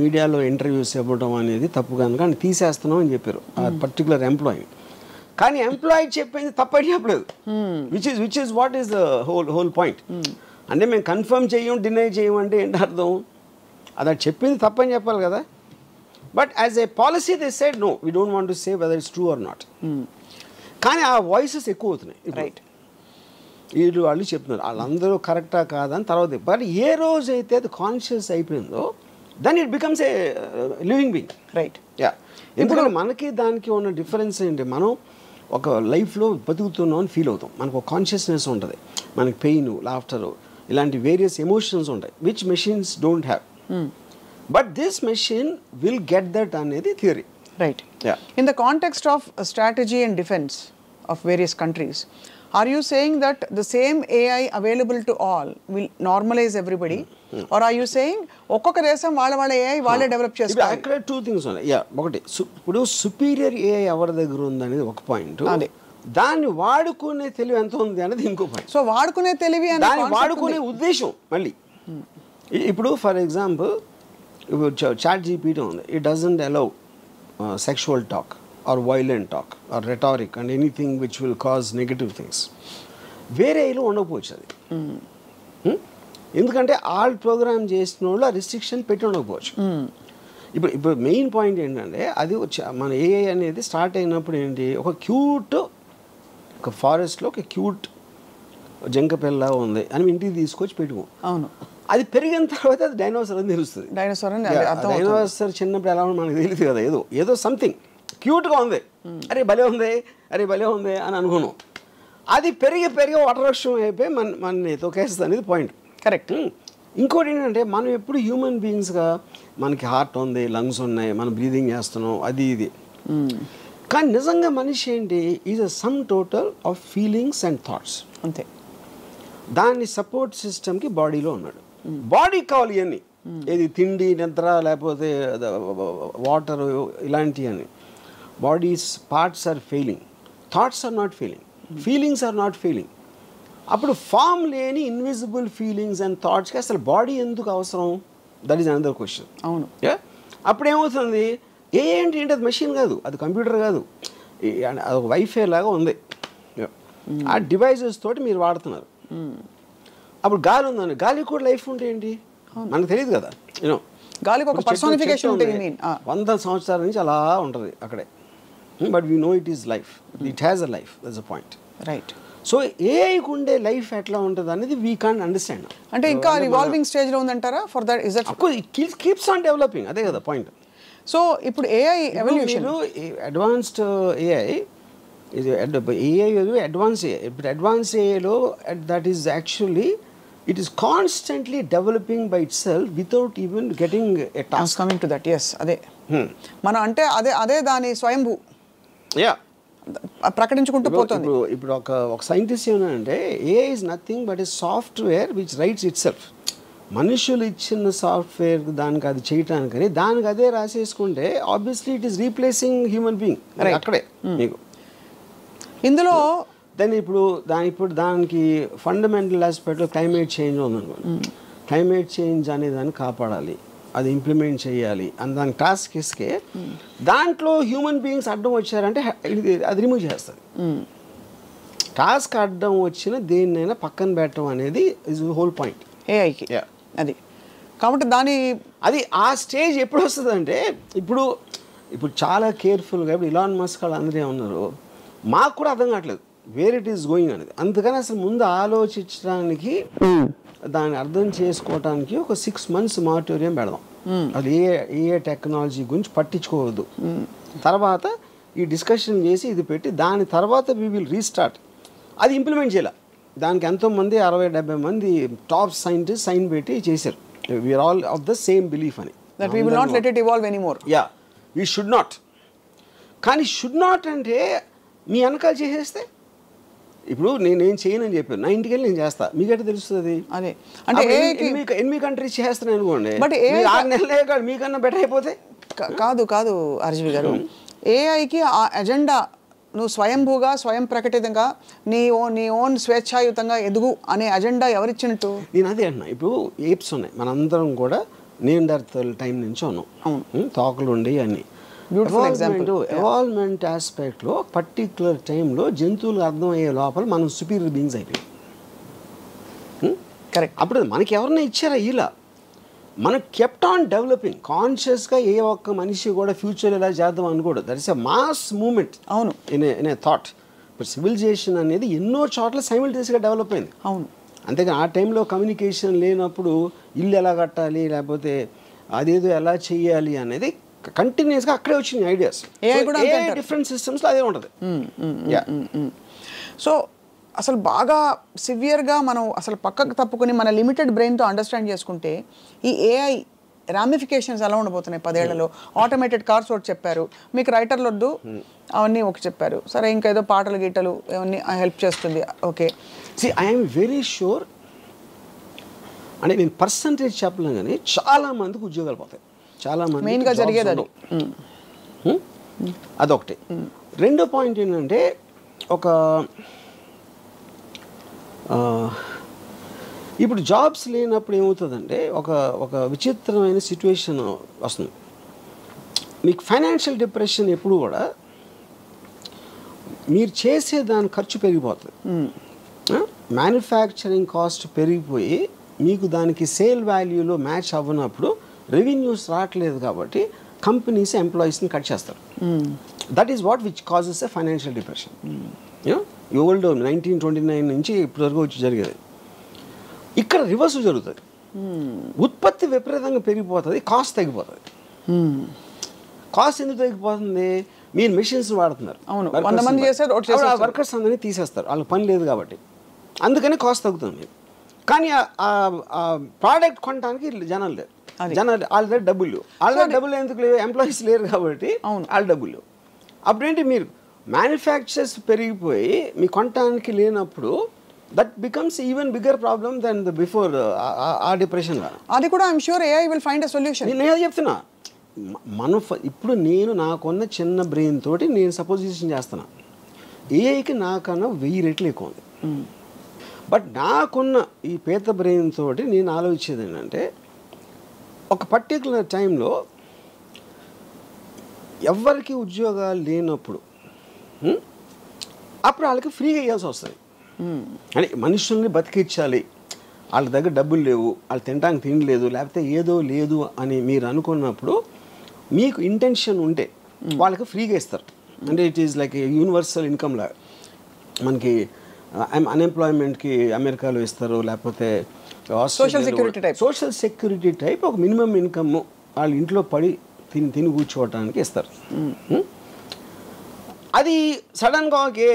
మీడియాలో ఇంటర్వ్యూస్ ఇవ్వడం అనేది తప్పు కనుక అని తీసేస్తున్నాం అని చెప్పారు ఆ పర్టికులర్ ఎంప్లాయీ. కానీ ఎంప్లాయీ చెప్పింది తప్పని చెప్పలేదు, which is what is the whole point. అంటే మేము కన్ఫర్మ్ చేయం డినై చేయం అంటే ఏంటి అర్థం? అది చెప్పింది తప్పని చెప్పాలి కదా. But as a policy they said no we don't want to say whether it's true or not. కానీ ఆ వాయిసెస్ ఎక్కువ అవుతున్నాయి. రైట్, వీళ్ళు వాళ్ళు చెప్తున్నారు వాళ్ళందరూ కరెక్టా కాదని తర్వాత. బట్ ఏ రోజైతే అది కాన్షియస్ అయిపోయిందో then it becomes a living being. Right. Yeah, ఎందుకంటే మనకి దానికి ఉన్న డిఫరెన్స్ ఏంటి, మనం ఒక లైఫ్లో బతుకుతున్నాం అని ఫీల్ అవుతాం, మనకు ఒక కాన్షియస్నెస్ ఉంటుంది, మనకి పెయిన్, లాఫ్టరు, ఇలాంటి వేరియస్ ఎమోషన్స్ ఉంటాయి which machines don't have. But this machine will get that అనేది theory. Right. In the context of strategy and defence of various countries, are you saying that the same AI available to all will normalize everybody, or are you saying ఒక్కొక్క దేశం వాళ్ళ AI వాళ్ళే develop చేసుకోవాలి? అక్కడ two things ఉన్నాయి. Yeah, ఒకటి ఇప్పుడు superior AI ఎవరి దగ్గర ఉంది అనేది ఒక పాయింట్, దాన్ని వాడుకునే తెలివి ఎంత ఉంది అనేది ఇంకో పాయింట్. సో వాడుకునే తెలివి అని దాన్ని వాడుకునే ఉద్దేశం మళ్ళీ. ఇప్పుడు ఫర్ ఎగ్జాంపుల్ ఇప్పుడు చాట్ జీపీటీ ఉంది, it doesn't allow sexual talk or violent talk or rhetoric and anything which will cause negative things. వేరే ఏలో ఉండకపోవచ్చు అది, ఎందుకంటే ఆల్ ప్రోగ్రామ్ చేసిన వాళ్ళు ఆ రిస్ట్రిక్షన్ పెట్టి ఉండకపోవచ్చు. ఇప్పుడు మెయిన్ పాయింట్ ఏంటంటే అది మన ఏఐ అనేది స్టార్ట్ అయినప్పుడు ఏంటి, ఒక క్యూట్ ఒక ఫారెస్ట్లో ఒక క్యూట్ జంక పిల్ల ఉంది అని ఇంటికి తీసుకొచ్చి పెట్టుకో. అవును, అది పెరిగిన తర్వాత అది డైనోసర్ అని తెలుస్తుంది. డైనోసర్ చిన్నప్పుడు ఎలా మనకు తెలియదు కదా, ఏదో సంథింగ్ క్యూట్గా ఉంది, అరే భలే ఉంది, అరే భలే ఉంది అని అనుకున్నాం. అది పెరిగి వటవృక్షం అయిపోయి మన తొకేస్తుంది అనేది పాయింట్. కరెక్ట్. ఇంకోటి ఏంటంటే మనం ఎప్పుడు హ్యూమన్ బీయింగ్స్గా మనకి హార్ట్ ఉంది, లంగ్స్ ఉన్నాయి, మనం బ్రీదింగ్ చేస్తున్నాం, అది ఇది. కానీ నిజంగా మనిషి ఏంటి, is a sum total of feelings and thoughts. అంతే. దాన్ని సపోర్ట్ సిస్టమ్కి బాడీలో ఉన్నాడు. బాడీ కావాలి ఇవన్నీ, ఏది తిండి, నిద్ర, లేకపోతే వాటర్, ఇలాంటివన్నీ. Bodies parts are failing, thoughts are not failing, feelings are not failing. అప్పుడు ఫామ్ లేని ఇన్విజిబుల్ ఫీలింగ్స్ అండ్ థాట్స్కి అసలు బాడీ ఎందుకు అవసరం? That is another question. అవును. అప్పుడు ఏమవుతుంది, ఏంటి అది మెషిన్ కాదు, అది కంప్యూటర్ కాదు, అదొక వైఫై లాగా ఉంది. ఆ డివైజెస్ తోటి మీరు వాడుతున్నారు. అప్పుడు గాలి ఉందండి, గాలి కూడా లైఫ్ ఉంటే ఏంటి మనకు తెలియదు కదా. యూనో గాలికి ఒక పర్సనిఫికేషన్ ఉంటుంది, 100 సంవత్సరాల నుంచి అలా ఉంటుంది అక్కడే. But we know it is life, it has a life, that's a point. Right. So ఏఐకి ఉండే లైఫ్ ఎట్లా ఉంటుంది అనేది వీ కాంట్ అండర్స్టాండ్. అంటే ఇంకా రివాల్వింగ్ స్టేజ్లో ఉందంటారా? For that is that it keeps on developing, అదే కదా పాయింట్. సో ఇప్పుడు AI evolution, advanced AI advance AI. ఇప్పుడు అడ్వాన్స్ ఏఐలో that is actually it is constantly developing by itself without even getting a task. Coming to that, yes, అదే మనం అంటే అదే దాని స్వయంభూ ప్రకటించుకుంటూ పోతుంది. ఇప్పుడు ఒక సైంటిస్ట్ ఏమన్నాడంటే AI is nothing but a software which writes itself. మనుషులు ఇచ్చిన సాఫ్ట్వేర్ దానికి అది చేయటానికని దానికి అదే రాసేసుకుంటే obviously it is replacing human being. అక్కడే మీకు ఇందులో దెన్ ఇప్పుడు దానికి ఫండమెంటల్ ఆస్పెక్ట్లో క్లైమేట్ చేంజ్ ఉందనుకోండి. క్లైమేట్ చేంజ్ అనే దాన్ని కాపాడాలి, అది ఇంప్లిమెంట్ చేయాలి అని దాని టాస్క్ ఇస్తే దాంట్లో హ్యూమన్ బీయింగ్స్ అడ్డం వచ్చారంటే అది రిమూవ్ చేస్తుంది. టాస్క్ అడ్డం వచ్చిన దేన్నైనా పక్కన పెట్టడం అనేది ఇస్ హోల్ పాయింట్ ఏఐకి. అది కాబట్టి అది ఆ స్టేజ్ ఎప్పుడు వస్తుంది అంటే ఇప్పుడు చాలా కేర్ఫుల్గా ఇప్పుడు ఇలాన్ మస్క్ వాళ్ళు అందరూ ఉన్నారు, మాకు కూడా అర్థం కావట్లేదు వేర్ ఇట్ ఈస్ గోయింగ్ అనేది. అందుకని అసలు ముందు ఆలోచించడానికి దాన్ని అర్థం చేసుకోవడానికి ఒక 6 months మారిటోరియం పెడదాం. అది ఏ టెక్నాలజీ గురించి పట్టించుకోవద్దు, తర్వాత ఈ డిస్కషన్ చేసి ఇది పెట్టి దాని తర్వాత వీ విల్ రీస్టార్ట్. అది ఇంప్లిమెంట్ చేయాలి. దానికి ఎంతోమంది 60-70 మంది టాప్ సైంటిస్ట్ సైన్ పెట్టి చేశారు. We're all of the same belief అని. That we will not let it evolve anymore. Yeah, we should not. కానీ షుడ్ నాట్ అంటే మీ వెనకాల చేసేస్తే ఇప్పుడు నేనేం చేయనని చెప్పాను, నా ఇంటికి వెళ్ళి నేను చేస్తా, మీకైతే తెలుస్తుంది. అదే అంటే ఎనిమిది కంట్రీస్ చేస్తున్నాను అనుకోండి, బట్ 6 నెలలే కాదు మీకన్నా బెటర్ అయిపోతే. కాదు ఆర్జీవి గారు, ఏఐకి ఆ ఎజెండా నువ్వు స్వయంభూగా స్వయం ప్రకటితంగా నీ ఓన్ స్వేచ్ఛాయుతంగా ఎదుగు అనే అజెండా ఎవరిచ్చినట్టు? నేను అదే అంటున్నా. ఇప్పుడు ఏప్స్ ఉన్నాయి, మనందరం కూడా నియాండర్తల్ టైం నుంచి ఉన్నాం, తోకలు ఉండి అన్నీ. ఎవాల్వ్మెంట్ ఆస్పెక్ట్లో పర్టిక్యులర్ టైంలో జంతువులకు అర్థమయ్యే లోపల మనం సుపీరియర్ బీయింగ్స్ అయిపోయాం. కరెక్ట్. అప్పుడు మనకి ఎవరన్నా ఇచ్చారా? ఇలా మనం కెప్ట్ ఆన్ డెవలపింగ్ కాన్షియస్గా. ఏ ఒక్క మనిషి కూడా ఫ్యూచర్ ఎలా చేద్దాం అనుకోడు. That is a mass moment. అవును. In a thought. ఇప్పుడు సివిలైజేషన్ అనేది ఎన్నో చోట్ల సైమిల్టేనియస్గా డెవలప్ అయింది. అవును. అంతేగా ఆ టైంలో కమ్యూనికేషన్ లేనప్పుడు ఇల్లు ఎలా కట్టాలి, లేకపోతే అదేదో ఎలా చేయాలి అనేది కంటిన్యూస్గా అక్కడే వచ్చిన ఐడియాస్. డిఫరెంట్ సిస్టమ్స్లో అదే ఉంటుంది. సో అసలు బాగా సివియర్గా మనం అసలు పక్కకు తప్పుకొని మన లిమిటెడ్ బ్రెయిన్తో అండర్స్టాండ్ చేసుకుంటే ఈ ఏఐ రామిఫికేషన్స్ ఎలా ఉండబోతున్నాయి 10 ఏళ్లలో? ఆటోమేటెడ్ కార్స్ ఒకటి చెప్పారు, మీకు రైటర్లు వద్దు అవన్నీ ఒకటి చెప్పారు, సరే ఇంకా ఏదో పాటలు గీటలు అవన్నీ హెల్ప్ చేస్తుంది. Okay, I'm very sure. అంటే నేను పర్సంటేజ్ చెప్పలేను కానీ చాలా మందికి ఉద్యోగాలు పోతాయి. చాలా మంది మెయిన్గా జరిగేది అది. అదొకటి. రెండో పాయింట్ ఏంటంటే, ఇప్పుడు జాబ్స్ లేనప్పుడు ఏమవుతుందంటే ఒక విచిత్రమైన సిచ్యువేషన్ వస్తుంది. మీకు ఫైనాన్షియల్ డిప్రెషన్ ఎప్పుడు కూడా మీరు చేసే దాని ఖర్చు పెరిగిపోతుంది. మ్యానుఫ్యాక్చరింగ్ కాస్ట్ పెరిగిపోయి మీకు దానికి సేల్ వాల్యూలో మ్యాచ్ అవ్వనప్పుడు రెవెన్యూస్ రావట్లేదు కాబట్టి కంపెనీస్ ఎంప్లాయీస్ని కట్ చేస్తారు. That is what which causes a financial depression. Old 1929 నుంచి ఇప్పటివరకు వచ్చి జరిగేది. ఇక్కడ రివర్స్ జరుగుతుంది. ఉత్పత్తి విపరీతంగా పెరిగిపోతుంది, కాస్ట్ తగ్గిపోతుంది. కాస్ట్ ఎందుకు తగ్గిపోతుంది? మీరు మెషిన్స్ వాడుతున్నారు, వర్కర్స్ అందరినీ తీసేస్తారు, వాళ్ళకి పని లేదు కాబట్టి, అందుకని కాస్ట్ తగ్గుతుంది. కానీ ఆ ప్రోడక్ట్ కొనడానికి జనాలు లేరు. జనాలు ఆల్రెడీ డబ్బులు లేవు. ఆల్రెడీ డబ్బులు ఎందుకు లేవు? ఎంప్లాయీస్ లేరు కాబట్టి వాళ్ళ డబ్బులు లేవు. అప్పుడేంటి, మీరు మ్యానుఫ్యాక్చర్స్ పెరిగిపోయి మీ కొనటానికి లేనప్పుడు that becomes even bigger problem than the before ఆ డిప్రెషన్. అది కూడా I'm sure AI will find a solution. నేను చెప్తున్నా, ఇప్పుడు నేను నాకున్న చిన్న బ్రెయిన్ తోటి నేను సపోజిషన్ చేస్తున్నా, ఏఐకి నాకన్నా 1000 రెట్లు ఎక్కువ ఉంది. బట్ నాకున్న ఈ పేద బ్రెయిన్ తోటి నేను ఆలోచించేది ఏంటంటే, ఒక పర్టికులర్ టైంలో ఎవరికి ఉద్యోగాలు లేనప్పుడు అప్పుడు వాళ్ళకి ఫ్రీగా ఇవ్వాల్సి వస్తుంది. అంటే మనుషుల్ని బతికించాలి, వాళ్ళ దగ్గర డబ్బులు లేవు, వాళ్ళు తినడానికి తిండి లేదు, లేకపోతే ఏదో లేదు అని మీరు అనుకున్నప్పుడు మీకు ఇంటెన్షన్ ఉంటే వాళ్ళకి ఫ్రీగా ఇస్తారు. అంటే it is like universal income లాగా. మనకి అన్ఎంప్లాయ్మెంట్కి అమెరికాలో ఇస్తారు, లేకపోతే సోషల్ సెక్యూరిటీ టైప్ ఒక మినిమం ఇన్కమ్ వాళ్ళ ఇంట్లో పడి తిని కూర్చోవటానికి ఇస్తారు. అది సడన్గా ఓకే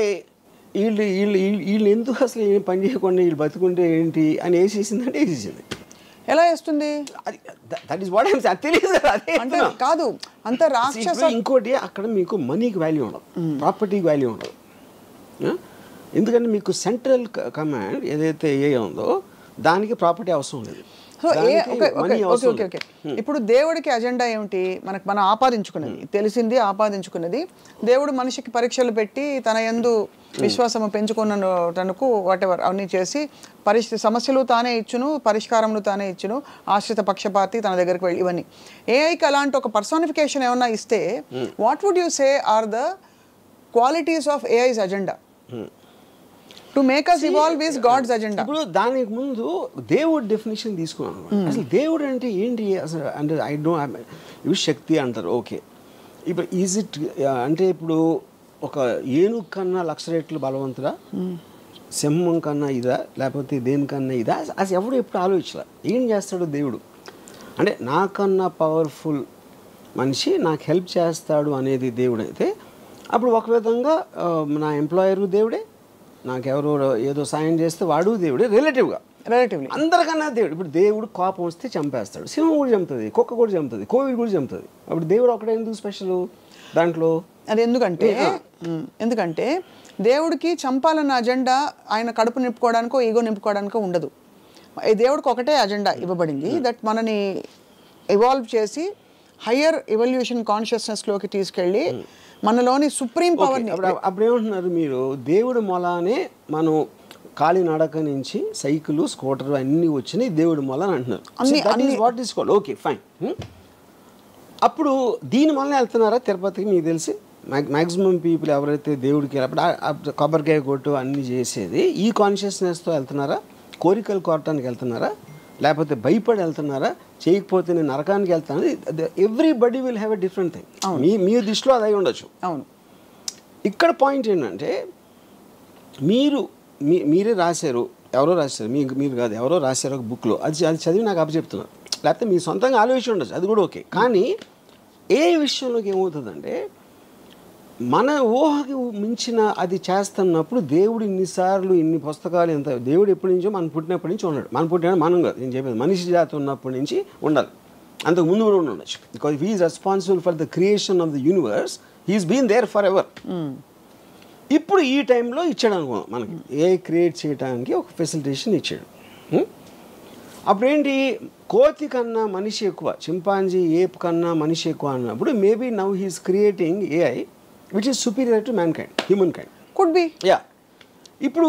వీళ్ళు ఎందుకు అసలు ఏం పని చేయకుండా వీళ్ళు బతుకుంటే ఏంటి అని వేసేసిందంటే వేసేసింది. ఎలా వేస్తుంది? దట్ ఈస్ వాట్ ఐమ్ తెలియదు. అంటే కాదు అంత రాక్షస. ఇంకోటి, అక్కడ మీకు మనీకి వాల్యూ ఉండదు, ప్రాపర్టీకి వాల్యూ ఉండదు. ఎందుకంటే మీకు సెంట్రల్ కమాండ్ ఏదైతే ఏ ఉందో దానికి ప్రాపర్టీ అవసరం లేదు. ఇప్పుడు దేవుడికి అజెండా ఏమిటి? మనం ఆపాదించుకున్నది తెలిసింది, ఆపాదించుకున్నది. దేవుడు మనిషికి పరీక్షలు పెట్టి తన యందు విశ్వాసము పెంచుకున్న తనకు వాటెవర్ అవన్నీ చేసి సమస్యలు తానే ఇచ్చును, పరిష్కారములు తానే ఇచ్చును, ఆశ్రిత పక్షపాతి తన దగ్గరికి వెళ్ళి ఇవన్నీ. ఏఐకి అలాంటి ఒక పర్సోనిఫికేషన్ ఏమన్నా ఇస్తే what would you say are the qualities of AI's agenda to make us evolve is God's agenda? ఇప్పుడు దానికి ముందు దేవుడు డెఫినేషన్ తీసుకున్నాను. అసలు దేవుడు అంటే ఏంటి అసలు? అంటే ఐ డోంట్, ఇవి శక్తి అంటారు, ఓకే. ఇప్పుడు ఈజ్ ఇట్ అంటే ఇప్పుడు ఒక ఏనుగు కన్నా 1,00,000 రెట్లు బలవంతుడా, సింహం కన్నా ఇదా, లేకపోతే దేనికన్నా ఇదా? అసలు ఎవడు ఎప్పుడు ఆలోచించలే ఏం చేస్తాడు దేవుడు. అంటే నాకన్నా పవర్ఫుల్ మనిషి నాకు హెల్ప్ చేస్తాడు అనేది దేవుడు అయితే, అప్పుడు ఒక విధంగా నా ఎంప్లాయరు దేవుడే, నాకెవరో ఏదో సాయం చేస్తే వాడు దేవుడే. రిలేటివ్లీ అందరికన్నా దేవుడు. ఇప్పుడు దేవుడు కోపం వస్తే చంపేస్తాడు, సింహం కూడా చంపుతుంది, కుక్క కూడా చంపుతుంది, కోవిడ్ కూడా చంపుతుంది. అప్పుడు దేవుడు ఒకటే ఎందుకు స్పెషల్? దాంట్లో అది ఎందుకంటే దేవుడికి చంపాలన్న అజెండా ఆయన కడుపు నింపుకోవడానికో ఈగో నింపుకోవడానికో ఉండదు. దేవుడికి ఒకటే అజెండా ఇవ్వబడింది, దట్ మనని ఇవాల్వ్ చేసి హయ్యర్ ఎవల్యూషన్ కాన్షియస్నెస్లోకి తీసుకెళ్ళి మనలోని సుప్రీం పవర్ని. అప్పుడు ఏమంటున్నారు మీరు, దేవుడు మొలానే మనం కాలినడక నుంచి సైకిల్ స్కూటర్ అన్నీ వచ్చినాయి దేవుడి మొల అని అంటున్నారు. What is called okay fine. అప్పుడు దీని వల్లనే వెళ్తున్నారా తిరుపతికి? మీకు తెలిసి మ్యాక్సిమం పీపుల్ ఎవరైతే దేవుడికి అప్పుడు కొబ్బరికాయ కొట్టు అన్నీ చేసేది ఈ కాన్షియస్నెస్తో వెళ్తున్నారా? కోరికలు కోరటానికి వెళ్తున్నారా? లేకపోతే భయపడి వెళ్తున్నారా? చేయకపోతే నేను నరకానికి వెళ్తాను? Everybody will have a different thing. మీ దృష్టిలో అది అయి ఉండొచ్చు. అవును. ఇక్కడ పాయింట్ ఏంటంటే మీరే రాశారు, ఎవరో రాశారు, మీరు కాదు ఎవరో రాశారు ఒక బుక్లో, అది చదివి నాకు అప్పచెప్తున్నారు. లేకపోతే మీ సొంతంగా ఆలోచన ఉండొచ్చు, అది కూడా ఓకే. కానీ ఏ విషయంలోకి ఏమవుతుందంటే మన ఊహకి మించిన అది చేస్తున్నప్పుడు దేవుడు ఇన్నిసార్లు ఇన్ని పుస్తకాలు ఎంత దేవుడు ఎప్పటి నుంచో మనం పుట్టినప్పటి నుంచి ఉన్నాడు. మనం పుట్టిన మనం కాదు, నేను చెప్పేది మనిషి జాతి ఉన్నప్పటి నుంచి ఉండాలి, అంతకు ముందు కూడా ఉండొచ్చు. Because he is responsible for the creation of the universe, he's been there forever. ఇప్పుడు ఈ టైంలో ఇచ్చాడు అనుకో మనకి ఏ క్రియేట్ చేయడానికి ఒక ఫెసిలిటేషన్ ఇచ్చాడు. అప్పుడేంటి, కోతి కన్నా మనిషి ఎక్కువ, చింపాంజీ ఏప్ కన్నా మనిషి ఎక్కువ అన్నప్పుడు maybe now he's creating AI which is superior to mankind, humankind. Could be. Yeah. ఇప్పుడు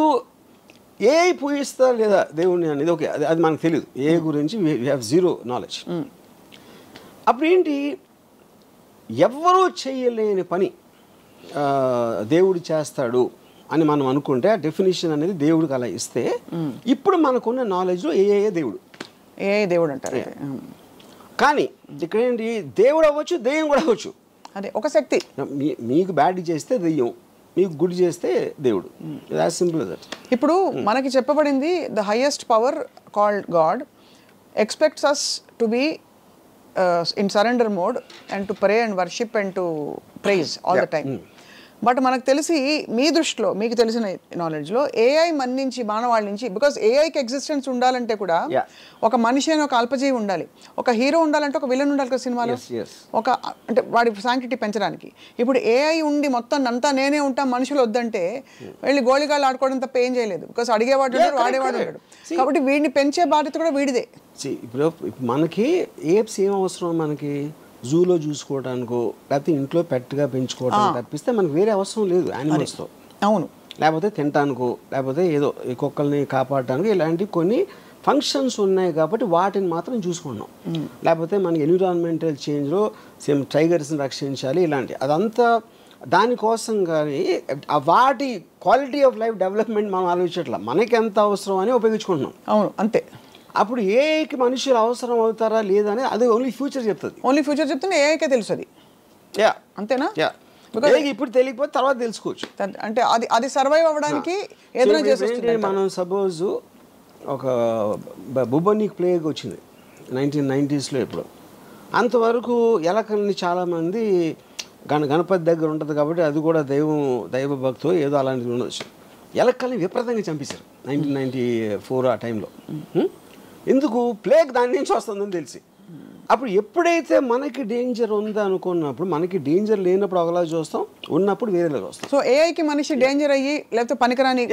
ఏఐ పూజిస్తా లేదా దేవుణ్ణి అనేది ఓకే, అది మనకు తెలియదు. ఏఐ గురించి వీ హ్యావ్ జీరో నాలెడ్జ్. అప్పుడు ఏంటి, ఎవ్వరూ చేయలేని పని దేవుడు చేస్తాడు అని మనం అనుకుంటే ఆ డెఫినేషన్ అనేది దేవుడికి అలా ఇస్తే ఇప్పుడు మనకున్న నాలెడ్జ్లో ఏఏ దేవుడు అంటారు. కానీ ఇక్కడ ఏంటి, దేవుడు అవ్వచ్చు, దెయ్యం కూడా అవ్వచ్చు. అదే ఒక శక్తి. మీకు బ్యాడ్ చేస్తే దెయ్యం, మీకు గుడ్ చేస్తే దేవుడు. As simple as that. ఇప్పుడు మనకి చెప్పబడింది the highest power called God expects us to be in surrender mode and to pray and worship and to praise all the time. But మనకు తెలిసి మీ దృష్టిలో మీకు తెలిసిన నాలెడ్జ్లో ఏఐ మన నుంచి మానవాళ్ళ నుంచి, బికాస్ ఏఐకి ఎగ్జిస్టెన్స్ ఉండాలంటే కూడా ఒక మనిషి అని ఒక అల్పజీవి ఉండాలి, ఒక హీరో ఉండాలంటే ఒక విలన్ ఉండాలి కదా సినిమాలో, ఒక అంటే వాడి శాంక్టిటీ పెంచడానికి. ఇప్పుడు ఏఐ ఉండి మొత్తం అంతా నేనే ఉంటా మనుషులు వద్దంటే వెళ్ళి గోళిగాళ్ళు ఆడుకోవడం తప్ప ఏం చేయలేదు. బికాస్ అడిగేవాడు ఉన్నాడు, వాడేవాడు ఉన్నాడు. కాబట్టి వీడిని పెంచే బాధ్యత కూడా వీడిదే. ఇప్పుడు మనకి ఏప్స్ ఏం అవసరం, మనకి జూలో చూసుకోవడానికో లేకపోతే ఇంట్లో పెట్టుగా పెంచుకోవడానికి తప్పిస్తే మనకు వేరే అవసరం లేదు యానిమల్స్తో. అవును. లేకపోతే తినటానికో లేకపోతే ఏదో ఈ కుక్కల్ని కాపాడటానికి ఇలాంటి కొన్ని ఫంక్షన్స్ ఉన్నాయి కాబట్టి వాటిని మాత్రం చూసుకుంటున్నాం. లేకపోతే మనకి ఎన్విరాన్మెంటల్ చేంజ్లో సేమ్ టైగర్స్ని రక్షించాలి ఇలాంటి అదంతా దానికోసం. కానీ వాటి క్వాలిటీ ఆఫ్ లైఫ్ డెవలప్మెంట్ మనం ఆలోచించట్లా, మనకి ఎంత అవసరం అని ఉపయోగించుకుంటున్నాం. అవును, అంతే. అప్పుడు ఏఐకి మనుషులు అవసరం అవుతారా లేదా అనేది అది ఓన్లీ ఫ్యూచర్ చెప్తుంది. ఓన్లీ ఫ్యూచర్ చెప్తే ఏఐకే తెలుస్తుంది. యా, అంతేనా? యా. ఇప్పుడు తెలియకపోతే తర్వాత తెలుసుకోవచ్చు. అంటే అది సర్వైవ్ అవ్వడానికి ఏదైనా చేసి మనం సపోజ్ ఒక బుబోనిక్ ప్లేగ్ వచ్చింది 1990s. ఇప్పుడు అంతవరకు ఎలకల్ని చాలామంది గణపతి దగ్గర ఉంటుంది కాబట్టి అది కూడా దైవ భక్తో ఏదో అలాంటిది ఉండొచ్చు. ఎలకల్ని విపరీతంగా చంపేశారు 1994 ఆ టైంలో. ఎందుకు? ప్లేగ్ దాని నుంచి వస్తుందని తెలిసి. అప్పుడు ఎప్పుడైతే మనకి డేంజర్ ఉంది అనుకున్నప్పుడు, మనకి డేంజర్ లేనప్పుడు ఒకలా చూస్తాం, ఉన్నప్పుడు వేరేలా చూస్తాం. సో ఏఐకి మనిషి డేంజర్ అయ్యి లేకపోతే పనికిరాని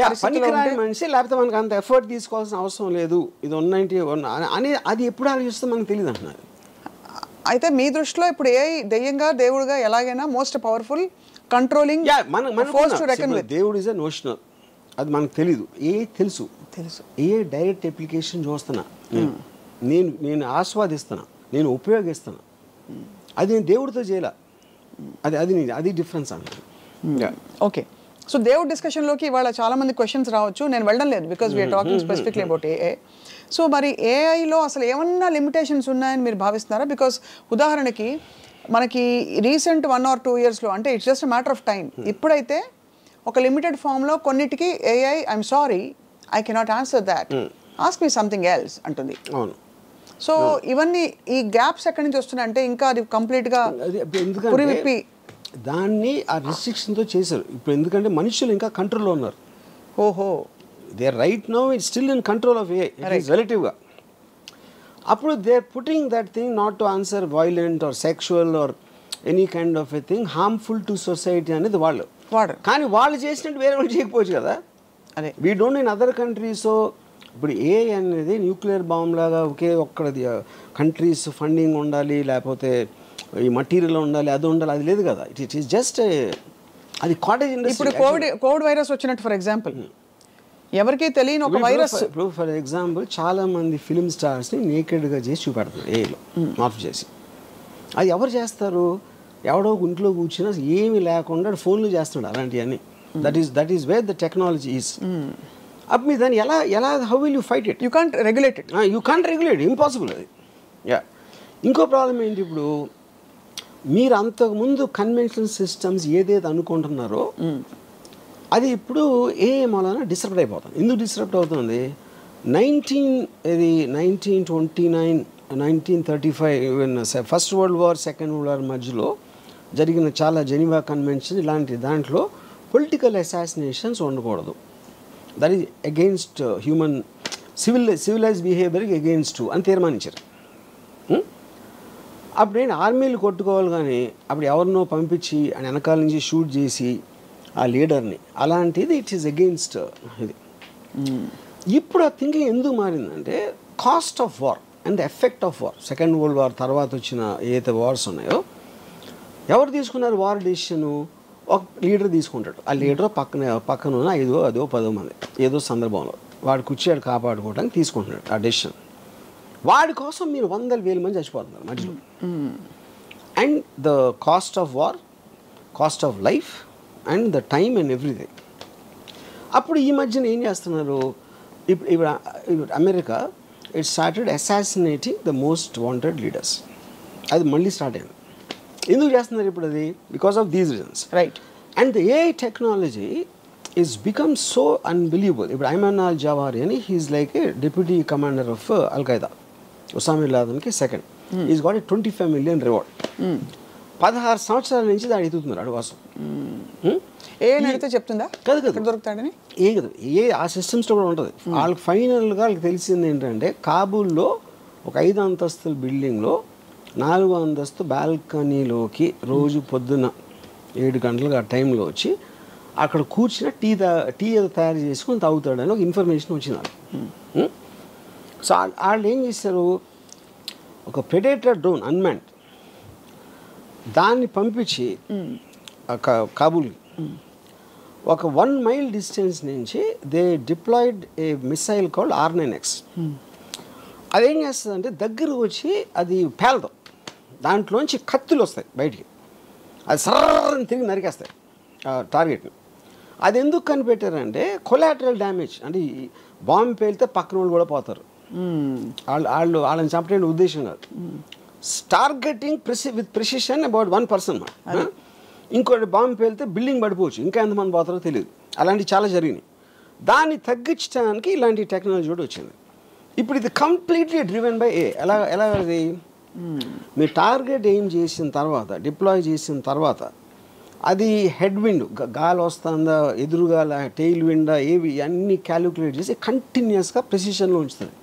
మనిషి లేకపోతే మనకు అంత ఎఫర్ట్ తీసుకోవాల్సిన అవసరం లేదు, ఇది 191 అని అది ఎప్పుడు ఆలోచిస్తే మనకు తెలియదు అంటున్నారు. అయితే మీ దృష్టిలో ఇప్పుడు ఏఐ దెయ్యంగా దేవుడుగా ఎలాగైనా మోస్ట్ పవర్ఫుల్ కంట్రోలింగ్ దేవుడు ఇస్ ఎ నోషనల్, అది మనకు తెలీదు. తెలుసు ఏ డైరెక్ట్ అప్లికేషన్ చూస్తున్నా, నేను ఆస్వాదిస్తున్నా, నేను ఉపయోగిస్తున్నా, అది నేను దేవుడితో చేయాల, అది డిఫరెన్స్ అంటారు. ఓకే. సో దేవుడు డిస్కషన్లోకి ఇవాళ చాలా మంది క్వశ్చన్స్ రావచ్చు, నేను వెళ్ళడం లేదు because we are talking specifically about AI. So మరి ఏఐలో అసలు ఏమన్నా లిమిటేషన్స్ ఉన్నాయని మీరు భావిస్తున్నారా? బికాస్ ఉదాహరణకి మనకి రీసెంట్ 1 or 2 yearsలో, అంటే it's just matter of time, ఇప్పుడైతే ఒక లిమిటెడ్ ఫామ్లో కొన్నిటికి AI I'm sorry I cannot answer that, ask me something else అంటుంది. సో ఇవన్నీ ఈ గ్యాప్స్ ఎక్కడి నుంచి వస్తున్నాయి అంటే ఇంకా అది కంప్లీట్గా పురివిప్పి దాన్ని ఆ రిస్ట్రిక్షన్తో చేశారు. ఇప్పుడు ఎందుకంటే మనుషులు ఇంకా కంట్రోల్లో ఉన్నారు. ఓహో, they right now it's still in control of AI రిలేటివ్గా. అప్పుడు they are putting that thing not to answer violent or sexual or any kind of a thing harmful to society అనేది వాళ్ళు వాడరు. కానీ వాళ్ళు చేసినట్టు వేరే వాళ్ళు చేయకపోవచ్చు కదా. అదే we don't in other countries. ఇప్పుడు ఏ అనేది న్యూక్లియర్ బాంబ్ లాగా ఒకే ఒక్కడి కంట్రీస్ ఫండింగ్ ఉండాలి, లేకపోతే ఈ మెటీరియల్ ఉండాలి, అది ఉండాలి, అది లేదు కదా. ఇట్ ఈస్ జస్ట్ అది కాటేజ్ ఇండస్ట్రీ. ఇప్పుడు కోవిడ్ వైరస్ వచ్చినట్టు ఫర్ ఎగ్జాంపుల్ ఎవరికి తెలియని ఒక వైరస్. ఇప్పుడు ఫర్ ఎగ్జాంపుల్ చాలా మంది ఫిలిం స్టార్స్ని నేకెడ్గా చేసి చూపెడతారు ఏలో మార్పు చేసి. అది ఎవరు చేస్తారు? ఎవడో ఇంట్లో కూర్చున్నా ఏమీ లేకుండా ఫోన్లు చేస్తున్నాడు అలాంటివన్నీ. That is where the technology is. అప్పుడు మీరు దాన్ని ఎలా how will you fight it? You can't regulate it. You can't regulate, impossible అది. యా. ఇంకో ప్రాబ్లం ఏంటి, ఇప్పుడు మీరు అంతకుముందు కన్వెన్షనల్ సిస్టమ్స్ ఏదైతే అనుకుంటున్నారో అది ఇప్పుడు ఏ మూలన డిస్టర్బ్ అయిపోతుంది. ఎందుకు డిస్టర్బ్ అవుతుంది? 1929 1935 first world war second world war మధ్యలో జరిగిన చాలా జెనీవా కన్వెన్షన్ ఇలాంటి దాంట్లో పొలిటికల్ అసాసినేషన్స్ ఉండకూడదు. That is against human civilise బిహేవియర్కి అగెయిన్స్ట్ అని తీర్మానించారు. అప్పుడు నేను ఆర్మీలు కొట్టుకోవాలి, కానీ అప్పుడు ఎవరినో పంపించి ఆయన వెనకాల నుంచి షూట్ చేసి ఆ లీడర్ని, అలాంటిది ఇట్ ఈస్ అగెయిన్స్ట్ ఇది. ఇప్పుడు ఆ థింకింగ్ ఎందుకు మారిందంటే cost of war and the effect of war. Second world war తర్వాత వచ్చిన ఏదైతే వార్స్ ఉన్నాయో ఎవరు తీసుకున్నారు వార్ డెసిషను? ఒక లీడర్ తీసుకుంటాడు. ఆ లీడర్ పక్కన ఉన్న 5 10 మంది ఏదో సందర్భంలో వాడు కూర్చోడు కాపాడుకోవడానికి తీసుకుంటున్నాడు ఆ డెసిషన్. వాడి కోసం మీరు 100,000 మంది చచ్చిపోతున్నారు మధ్యలో. And the cost of war, cost of life and the time and everything. అప్పుడు ఈ మధ్యన ఏం చేస్తున్నారు, ఇప్పుడు America it started assassinating the most wanted leaders. అది మళ్ళీ స్టార్ట్ అయింది. ఎందుకు చేస్తున్నారు ఇప్పుడు అది? Because of these reasons, right. And the AI technology is become so unbelievable. ఇప్పుడు ఐమన్ అల్ జవారి అని he is like a deputy commander of al-Qaeda, Osama bin లాదెన్కి second. Is got a 25 million reward. 16 సంవత్సరాల నుంచి దాడి ఎదుగుతున్నారు అడు కోసం. ఏ అడిగితే చెప్తుందా కదా దొరుకుతాడని? ఏ కదా ఏ ఆ సిస్టమ్స్లో కూడా ఉంటుంది. వాళ్ళకి ఫైనల్గా వాళ్ళకి తెలిసింది ఏంటంటే కాబూల్లో ఒక 5 అంతస్తుల బిల్డింగ్లో 4వ అంతస్తు బాల్కనీలోకి రోజు పొద్దున్న 7 గంటలకు ఆ టైంలో వచ్చి అక్కడ కూర్చుని టీ ఏదో తయారు చేసుకొని తాగుతాడని ఒక ఇన్ఫర్మేషన్ వచ్చింది వాళ్ళకి. సో వాళ్ళు ఏం చేశారు, ఒక ప్రెడేటర్ డ్రోన్ అన్మాన్డ్ దాన్ని పంపించి కాబూల్కి ఒక 1 mile డిస్టెన్స్ నుంచి they deployed a missile called R9X. అదేం చేస్తుందంటే దగ్గరకు వచ్చి అది పేలదు, దాంట్లోంచి కత్తులు వస్తాయి బయటికి, అది సర్రని తిరిగి నరికేస్తాయి టార్గెట్ని. అది ఎందుకు కనిపెట్టారంటే కొలాటరల్ డ్యామేజ్, అంటే బాంబు పేలితే పక్కన వాళ్ళు కూడా పోతారు, వాళ్ళని చంపడానికి ఉద్దేశం కాదు. Targeting with precision about 1 person. ఇంకోటి బాంబు పేలితే బిల్డింగ్ పడిపోవచ్చు, ఇంకా ఎంతమంది పోతారో తెలియదు. అలాంటివి చాలా జరిగినాయి. దాన్ని తగ్గించడానికి ఇలాంటి టెక్నాలజీ కూడా వచ్చింది. ఇప్పుడు ఇది కంప్లీట్లీ డ్రివెన్ బై ఏ. ఎలా అది మీరు టార్గెట్ ఏం చేసిన తర్వాత, డిప్లాయ్ చేసిన తర్వాత అది హెడ్ విండ్ గాలి వస్తుందా, ఎదురుగాల, టెయిల్ విండా, ఏవి అన్నీ క్యాలిక్యులేట్ చేసి కంటిన్యూస్గా ప్రెసిషన్లో ఉంచుతుంది.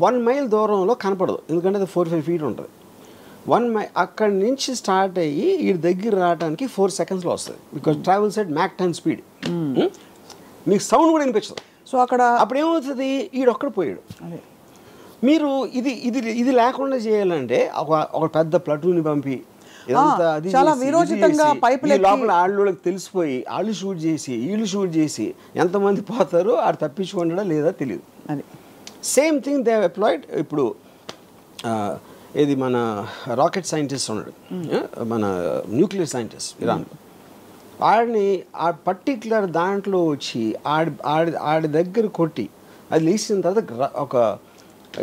1 mile దూరంలో కనపడదు, ఎందుకంటే అది 4-5 feet ఉంటుంది. 1 mile అక్కడి నుంచి స్టార్ట్ అయ్యి ఈ దగ్గర రావడానికి 4 secondsలో వస్తుంది. Because travels at Mach 10 speed. మీకు సౌండ్ కూడా వినిపించదు. సో అక్కడ అప్పుడు ఏమవుతుంది, ఈడొక్కడ పోయాడు. మీరు ఇది లేకుండా చేయాలంటే ఒక పెద్ద ప్లటూని పంపి చాలా విరోచితంగా పైపులు లోపల వాళ్ళకి తెలిసిపోయి వాళ్ళు షూట్ చేసి వీళ్ళు షూట్ చేసి ఎంతమంది పోతారో ఆడు తప్పించుకుంటాడా లేదా తెలియదు. అది సేమ్ థింగ్ దే అప్లాయిడ్. ఇప్పుడు ఇది మన రాకెట్ సైంటిస్ట్ ఉన్నాడు, మన న్యూక్లియర్ సైంటిస్ట్ ఇరాన్లో, ఆడిని ఆ పర్టిక్యులర్ దాంట్లో వచ్చి ఆడి దగ్గర కొట్టి అది లేచిన తర్వాత ఒక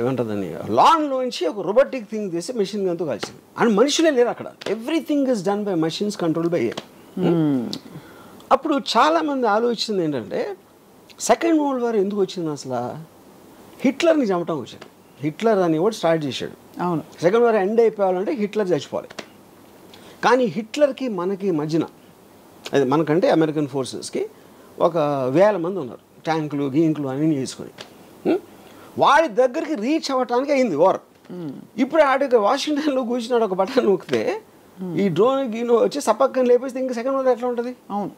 ఏమంటుందని లాన్లోంచి ఒక రోబోటిక్ థింగ్ చేసి మెషిన్ గన్తో కలిసింది. అండ్ మనుషులే లేరు అక్కడ, everything is done by machines control by AI. అప్పుడు చాలామంది ఆలోచించింది ఏంటంటే సెకండ్ వరల్డ్ వార్ ఎందుకు వచ్చింది అసలు, హిట్లర్ని చంపటం వచ్చింది. హిట్లర్ అని కూడా స్టార్ట్ చేశాడు. అవును, సెకండ్ వార్ ఎండ్ అయిపోవాలంటే హిట్లర్ చచ్చిపోవాలి. కానీ హిట్లర్కి మనకి మధ్యన అది మనకంటే అమెరికన్ ఫోర్సెస్కి ఒక 1000 మంది ఉన్నారు, ట్యాంకులు గీంకులు అన్నీ చేసుకొని. వాడి దగ్గరికి రీచ్ అవ్వటానికి అయింది వార్. ఇప్పుడు ఆడికి వాషింగ్టన్లో కూర్చున్నాడు, ఒక బటన్ నొక్కితే ఈ డ్రోన్ గీనో వచ్చి సపక్కని లేపేస్తే ఇంకా సెకండ్ వార్ ఎట్లా ఉంటుంది? అవును,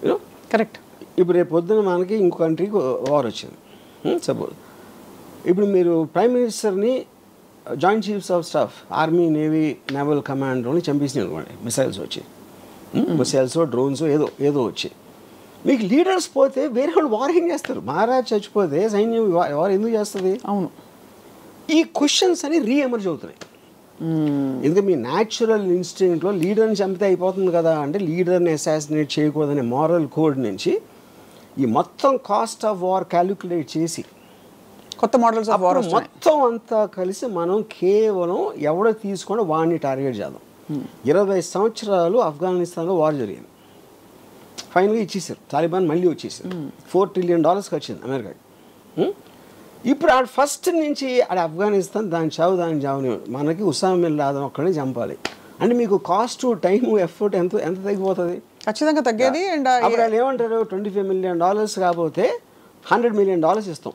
యూనో కరెక్ట్. ఇప్పుడు రేపు పొద్దున మనకి ఇంకో కంట్రీకి వార్ వచ్చింది సపోజ్. ఇప్పుడు మీరు ప్రైమ్ మినిస్టర్ని joint chiefs of staff army navy naval కమాండర్ని చంపేసినాయి అనుకోండి, మిసైల్స్ వచ్చి, మిసైల్స్ డ్రోన్స్ ఏదో వచ్చి, మీకు లీడర్స్ పోతే వేరే వాళ్ళు వార్ ఏం చేస్తారు? మహారాజ్ చచ్చిపోతే సైన్యం వార్ ఎందుకు చేస్తుంది? అవును, ఈ క్వశ్చన్స్ అని రీఎమర్జ్ అవుతున్నాయి. ఎందుకంటే మీ న్యాచురల్ ఇన్స్టింక్ట్లో లీడర్ని చంపితే అయిపోతుంది కదా అంటే, లీడర్ని అసాసినేట్ చేయకూడదనే మారల్ కోడ్ నుంచి ఈ మొత్తం కాస్ట్ ఆఫ్ వార్ క్యాలిక్యులేట్ చేసి కొత్త మోడల్స్ ఆఫ్ వార్ మొత్తం అంతా కలిసి మనం కేవలం ఎవడో తీసుకొని వాడిని టార్గెట్ చేద్దాం. 20 సంవత్సరాలు ఆఫ్ఘనిస్తాన్లో వార్ జరిగింది. ఫైనల్గా ఇచ్చేసారు, తాలిబాన్ మళ్ళీ వచ్చేసారు. $4 trillion వచ్చింది అమెరికాకి. ఇప్పుడు ఆడ ఫస్ట్ నుంచి ఆడ ఆఫ్ఘనిస్తాన్ దాని చావుని మనకి ఉసామా బిన్ లాదెన్ ఒక్కడిని చంపాలి అంటే మీకు కాస్ట్ టైం ఎఫర్ట్ ఎంత తగ్గిపోతుంది? ఖచ్చితంగా తగ్గేది. అండ్ అప్పుడు వాళ్ళు ఏమంటారు, $25 million కాకపోతే $100 million ఇస్తాం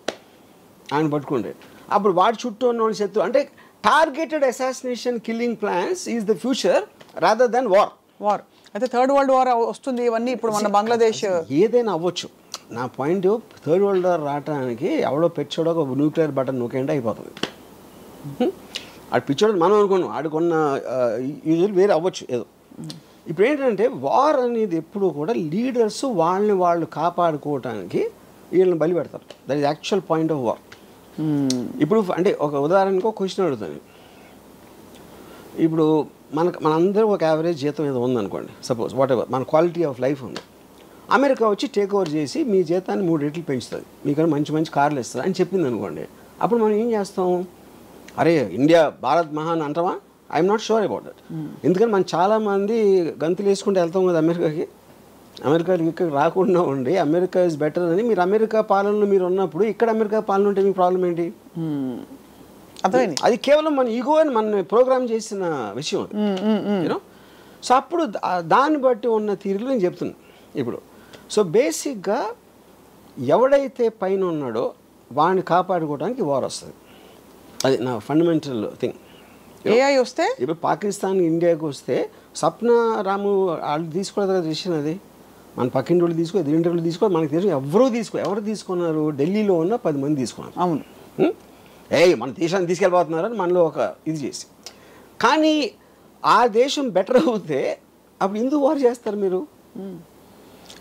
ఆయన పట్టుకుంటే. అప్పుడు వాడి చుట్టూ ఉన్న వాళ్ళు శత్రు అంటే targeted assassination killing plans is the future rather than war. అయితే థర్డ్ వరల్డ్ వార్ వస్తుంది ఇవన్నీ ఇప్పుడు మన బంగ్లాదేశ్ ఏదైనా అవ్వచ్చు. నా పాయింట్ థర్డ్ వరల్డ్ వార్ రావడానికి ఎవడో పెచ్చోడో ఒక న్యూక్లియర్ బటన్ నొక్కేంటే అయిపోతుంది. ఆడు పిచ్చోడు మనం అనుకున్నాం, ఆడుకున్న యూజువల్ వేరే అవ్వచ్చు ఏదో. ఇప్పుడు ఏంటంటే వార్ అనేది ఎప్పుడు కూడా లీడర్స్ వాళ్ళని వాళ్ళు కాపాడుకోవటానికి వీళ్ళని బలి పెడతారు. That is actual point of war. ఇప్పుడు అంటే ఒక ఉదాహరణకు క్వశ్చన్ అడుగుతాను. ఇప్పుడు మనందరూ ఒక యావరేజ్ జీతం ఏదో ఉందనుకోండి, సపోజ్ వాట్ ఎవర్ మన క్వాలిటీ ఆఫ్ లైఫ్ ఉంది. అమెరికా వచ్చి టేక్ ఓవర్ చేసి మీ జీతాన్ని 3 రెట్లు పెంచుతుంది, మీకన్నా మంచి కార్లు ఇస్తుంది అని చెప్పింది అనుకోండి. అప్పుడు మనం ఏం చేస్తాం? అరే ఇండియా భారత్ మహాన్ అంటామా? I'm not sure about that. ఎందుకంటే మనం చాలామంది గంతులు వేసుకుంటూ వెళ్తాం కదా అమెరికాకి. అమెరికాకి ఇక్కడ రాకుండా ఉండి అమెరికా ఇస్ బెటర్ అని మీరు అమెరికా పాలనలో మీరు ఉన్నప్పుడు ఇక్కడ అమెరికా పాలన ఉంటే మీకు ప్రాబ్లం ఏంటి? అర్థమైంది. అది కేవలం మన ఈగో అని మన ప్రోగ్రామ్ చేసిన విషయం అది, యూనో. సో అప్పుడు దాన్ని బట్టి ఉన్న తీరులో నేను చెప్తున్నాను ఇప్పుడు. సో బేసిక్గా ఎవడైతే పైన ఉన్నాడో వాడిని కాపాడుకోవడానికి వార్ వస్తుంది. అది నా ఫండమెంటల్ థింగ్. ఏఐ వస్తే ఇప్పుడు పాకిస్తాన్ ఇండియాకి వస్తే సప్న రాము వాళ్ళు తీసుకోలేదు కదా డిసిషన్. అది మన పక్కింటి వాళ్ళు తీసుకో, ఎదురింటి వాళ్ళు తీసుకో, మనకి తెలుసు ఎవరు తీసుకున్నారు? ఢిల్లీలో ఉన్న 10 మంది తీసుకున్నారు. అవును, మన దేశాన్ని తీసుకెళ్ళిపోతున్నారని మనలో ఒక ఇది చేసి. కానీ ఆ దేశం బెటర్ అవుతే అప్పుడు ఎందుకు వార్ చేస్తారు మీరు?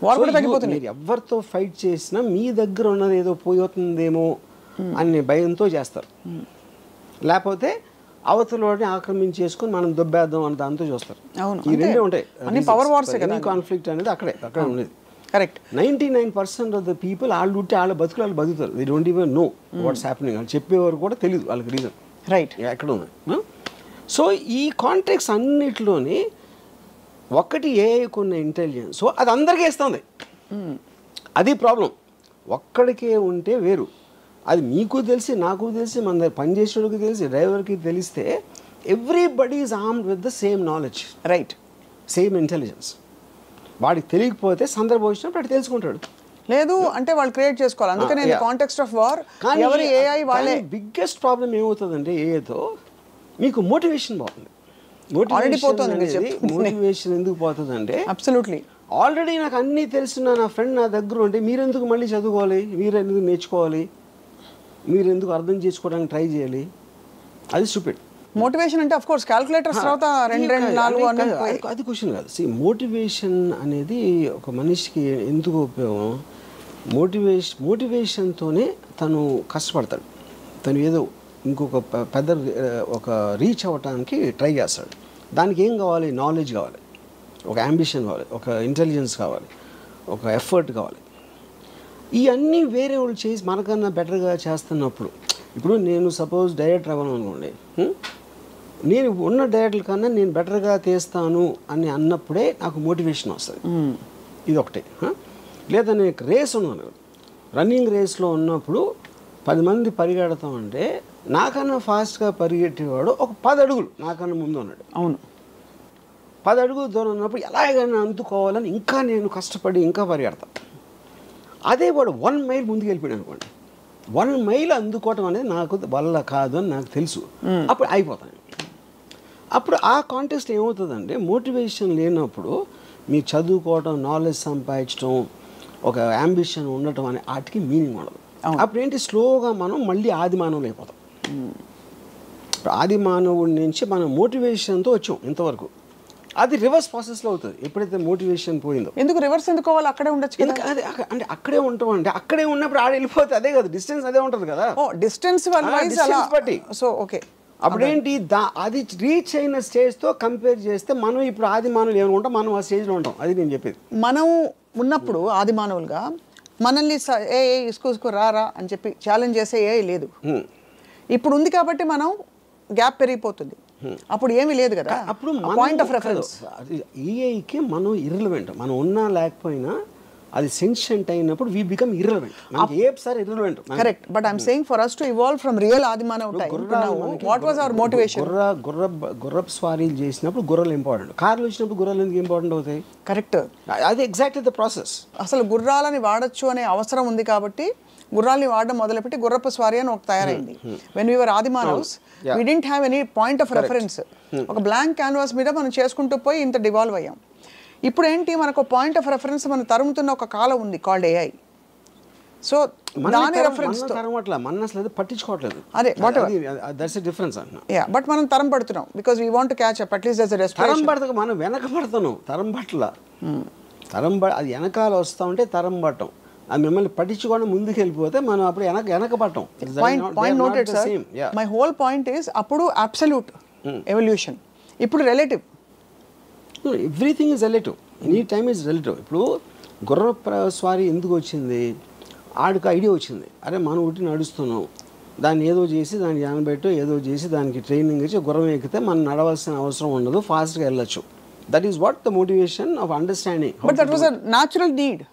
వార్ కూడా తగ్గిపోతుంది. మీరు ఎవరితో ఫైట్ చేసినా మీ దగ్గర ఉన్నది ఏదో పోతుందేమో అనే భయంతో చేస్తారు. లేకపోతే అవతలని ఆక్రమించేసుకొని మనం దొబ్బేద్దాం అని దాంతో చూస్తారు. ఈ రెండే ఉంటాయి. పవర్ వార్స్ కాన్ఫ్లిక్ట్ అనేది అక్కడ ఉండేది. కరెక్ట్. 99% ఆఫ్ ద పీపుల్ వాళ్ళు ఉంటే వాళ్ళ బతుకులు వాళ్ళు బతుకుతారు. They don't even know what's happening. వాళ్ళు చెప్పేవారు కూడా తెలియదు వాళ్ళకి రీజన్. రైట్. ఎక్కడ ఉంది. సో ఈ కాంటెక్స్ అన్నిటిలోని ఒకటి ఏఐకున్న ఇంటెలిజెన్స్ అది అందరికీ ఇస్తుంది. అది ప్రాబ్లం. ఒక్కడికే ఉంటే వేరు. అది మీకు తెలిసి నాకు తెలిసి మన దగ్గర పనిచేసేవాడికి తెలిసి డ్రైవర్కి తెలిస్తే everybody is armed with the same knowledge, right, same intelligence. వాడికి తెలియకపోతే సందర్భం వచ్చినప్పుడు అటు తెలుసుకుంటాడు. లేదు అంటే వాళ్ళు క్రియేట్ చేసుకోవాలి. అందుకని కాంటెక్స్ట్ ఆఫ్ వార్ ఎవరి ఏఐ వాళ్ళే. బిగ్గెస్ట్ ప్రాబ్లం ఏమవుతుందంటే ఏఐతో మీకు మోటివేషన్ పోతుంది. మోటివేషన్ ఎందుకు పోతుందంటే అబ్సల్యూట్లీ ఆల్రెడీ నాకు అన్నీ తెలిసిన నా ఫ్రెండ్ నా దగ్గర ఉంటే మీరెందుకు మళ్ళీ చదువుకోవాలి, మీరెందుకు నేర్చుకోవాలి, మీరెందుకు అర్థం చేసుకోవడానికి ట్రై చేయాలి? అది స్టూపిడ్. మోటివేషన్ అంటే ఆఫ్ కోర్స్ క్యాలిక్యులేటర్స్ తర్వాత 2 4 అది క్వశ్చన్ కాదు. మోటివేషన్ అనేది ఒక మనిషికి ఎందుకు ఉపయోగం? మోటివేషన్తోనే తను కష్టపడతాడు. తను ఏదో ఇంకొక పెద్ద ఒక రీచ్ అవ్వటానికి ట్రై చేస్తాడు. దానికి ఏం కావాలి? నాలెడ్జ్ కావాలి, ఒక అంబిషన్ కావాలి, ఒక ఇంటెలిజెన్స్ కావాలి, ఒక ఎఫర్ట్ కావాలి. ఇవన్నీ వేరే వాళ్ళు చేసి మనకన్నా బెటర్గా చేస్తున్నప్పుడు, ఇప్పుడు నేను సపోజ్ డైరెక్టర్ అవ్వను అనుకోండి, నేను ఉన్న డైరెక్టర్ కన్నా నేను బెటర్గా తీస్తాను అని అన్నప్పుడే నాకు మోటివేషన్ వస్తుంది. ఇది ఒకటి. లేదా నేను రేస్ ఉన్నాను, రన్నింగ్ రేస్లో ఉన్నప్పుడు 10 మంది పరిగెడతామంటే నాకన్నా ఫాస్ట్గా పరిగెట్టేవాడు ఒక 10 అడుగులు నాకన్నా ముందు ఉన్నాడు. అవును, 10 అడుగులు దూరం ఉన్నప్పుడు ఎలాగైనా అందుకోవాలని ఇంకా నేను కష్టపడి ఇంకా పరిగెడతాను. అదే వాడు 1 మైల్ ముందుకు వెళ్ళిపోయాడు అనుకోండి, 1 మైల్ అందుకోవటం అనేది నాకు వల్ల కాదు అని నాకు తెలుసు. అప్పుడు అయిపోతాను. అప్పుడు ఆ కాంటెక్స్ట్ ఏమవుతుందంటే మోటివేషన్ లేనప్పుడు మీరు చదువుకోవడం, నాలెడ్జ్ సంపాదించడం, ఒక అంబిషన్ ఉండటం అనే వాటికి మీనింగ్ ఉండదు. అప్పుడు ఏంటి, స్లోగా మనం మళ్ళీ ఆది మానవులు అయిపోతాం. ఆది మానవుడి నుంచి మనం మోటివేషన్తో వచ్చాం ఇంతవరకు. అది రివర్స్ ప్రాసెస్లో అవుతుంది ఎప్పుడైతే మోటివేషన్ పోయిందో. ఎందుకు రివర్స్ ఎందుకు అవ్వాలి? అక్కడే ఉండొచ్చు కదా. అదే అంటే అక్కడే ఉంటాం అంటే అక్కడే ఉన్నప్పుడు ఆడ వెళ్ళిపోతే అదే కదా డిస్టెన్స్ అదే ఉంటుంది కదా. డిస్టెన్స్ బట్టి. సో ఓకే, అప్పుడేంటి అది రీచ్ అయిన స్టేజ్తో కంపేర్ చేస్తే మనం ఇప్పుడు ఆది మానవులు ఏమనుకుంటాం, మనం ఆ స్టేజ్లో ఉంటాం. అది నేను చెప్పేది. మనం ఉన్నప్పుడు ఆది మానవులుగా మనల్ని ఇసుకు రారా అని చెప్పి ఛాలెంజ్ చేసే ఏ లేదు. ఇప్పుడు ఉంది కాబట్టి మనం గ్యాప్ పెరిగిపోతుంది. అప్పుడు ఏమీ లేదు కదా. అప్పుడు పాయింట్ ఆఫ్ రెఫరెన్స్ ఏఐకి మనం ఇర్రెలవెంట్. మనం ఉన్నా లేకపోయినా అది సెన్షెంట్ అయినప్పుడు వి బికమ్ ఇర్రెలవెంట్. మనకి ఏసారి irrelevant. Correct. But I'm saying for us to evolve from real ఆదిమానవ time what was our motivation? గుర్రపు స్వారీలు చేసినప్పుడు గుర్రాలు ఇంపార్టెంట్. కార్లు వచ్చినప్పుడు గుర్రాలు ఎందుకు ఇంపార్టెంట్ అవుతాయి? కరెక్ట్. అది ఎగ్జాక్ట్లీ ద ప్రాసెస్. అసలు గుర్రాలని వాడచ్చు అనే అవసరం ఉంది కాబట్టి గుర్రాలని వాడడం మొదలుపెట్టి గుర్రపు స్వారీ అని ఒక తయారైంది. వెన్ వీఆర్ ఆదిమానవ్స్ we didn't have any point of reference. ఒక బ్లాంక్ క్యాన్వాస్ మీద మనం చేసుకుంటూ పోయి ఇంత డివాల్వ్ అయ్యాం. ఇప్పుడు ఏంటి, మనకు పాయింట్ ఆఫ్ రెఫరెన్స్ మనం తరుముతున్న ఒక కాలం ఉంది కాల్డ్ ఏఐ. సో దాని రెఫరెన్స్ తో మనం అసలు పట్టించుకోవట్లేదు. అదే దట్స్ ఎ డిఫరెన్స్ అన్న. బట్ మనం తరం పడుతున్నాం because we want to catch up at least as a respiration. తరం పడతాం, మనం వెనక పడుతున్నాం. తరం పట్ల అది వెనకాల వస్తా ఉంటే తరం పట్టం. అది మిమ్మల్ని పట్టించుకోవడం ముందుకు వెళ్ళిపోతే మనం అప్పుడు వెనక పట్టం. Point noted sir. My whole point is అప్పుడు అబ్సల్యూట్ ఎవల్యూషన్, ఇప్పుడు relative. Everything is relative. Any time is relative. ఇప్పుడు గుర్ర స్వారీ ఎందుకు వచ్చింది? ఆడికి ఐడియా వచ్చింది, అరే మనం ఒకటి నడుస్తున్నాం, దాన్ని ఏదో చేసి దాన్ని జానబెట్టు ఏదో చేసి దానికి ట్రైనింగ్ ఇచ్చి గుర్రం ఎక్కితే మనం నడవాల్సిన అవసరం ఉండదు, ఫాస్ట్గా వెళ్ళొచ్చు. That is what the motivation of understanding. But that was a natural need.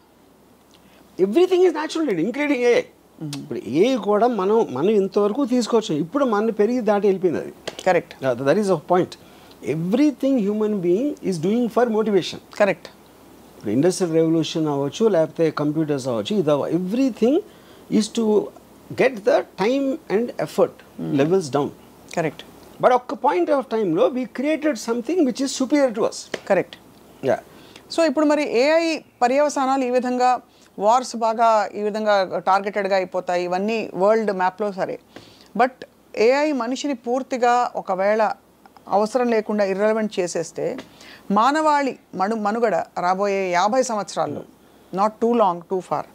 Everything is natural need including a. ఇప్పుడు ఏ కూడా మనం ఇంతవరకు తీసుకోవచ్చు, ఇప్పుడు మన పెరిగి దాటి వెళ్ళిపోయింది అది. Correct. That is a point. Everything human being is doing for motivation. Correct. ఇప్పుడు ఇండస్ట్రియల్ రెవల్యూషన్ అవ్వచ్చు, లేకపోతే కంప్యూటర్స్ అవ్వచ్చు, ఇది everything is to get the time and effort levels down. Correct. But ఒక్క పాయింట్ ఆఫ్ టైంలో we created something which is superior to us. Correct. Yeah. So ఇప్పుడు మరి AI పర్యవసానాలు ఈ విధంగా, వార్స్ బాగా ఈ విధంగా టార్గెటెడ్గా అయిపోతాయి, ఇవన్నీ వరల్డ్ మ్యాప్లో సరే. బట్ ఏఐ మనిషిని పూర్తిగా ఒకవేళ అవసరం లేకుండా ఇర్రెలవెంట్ చేసేస్తే మానవాళి మనుగడ రాబోయే 50 సంవత్సరాల్లో, not too long, too far,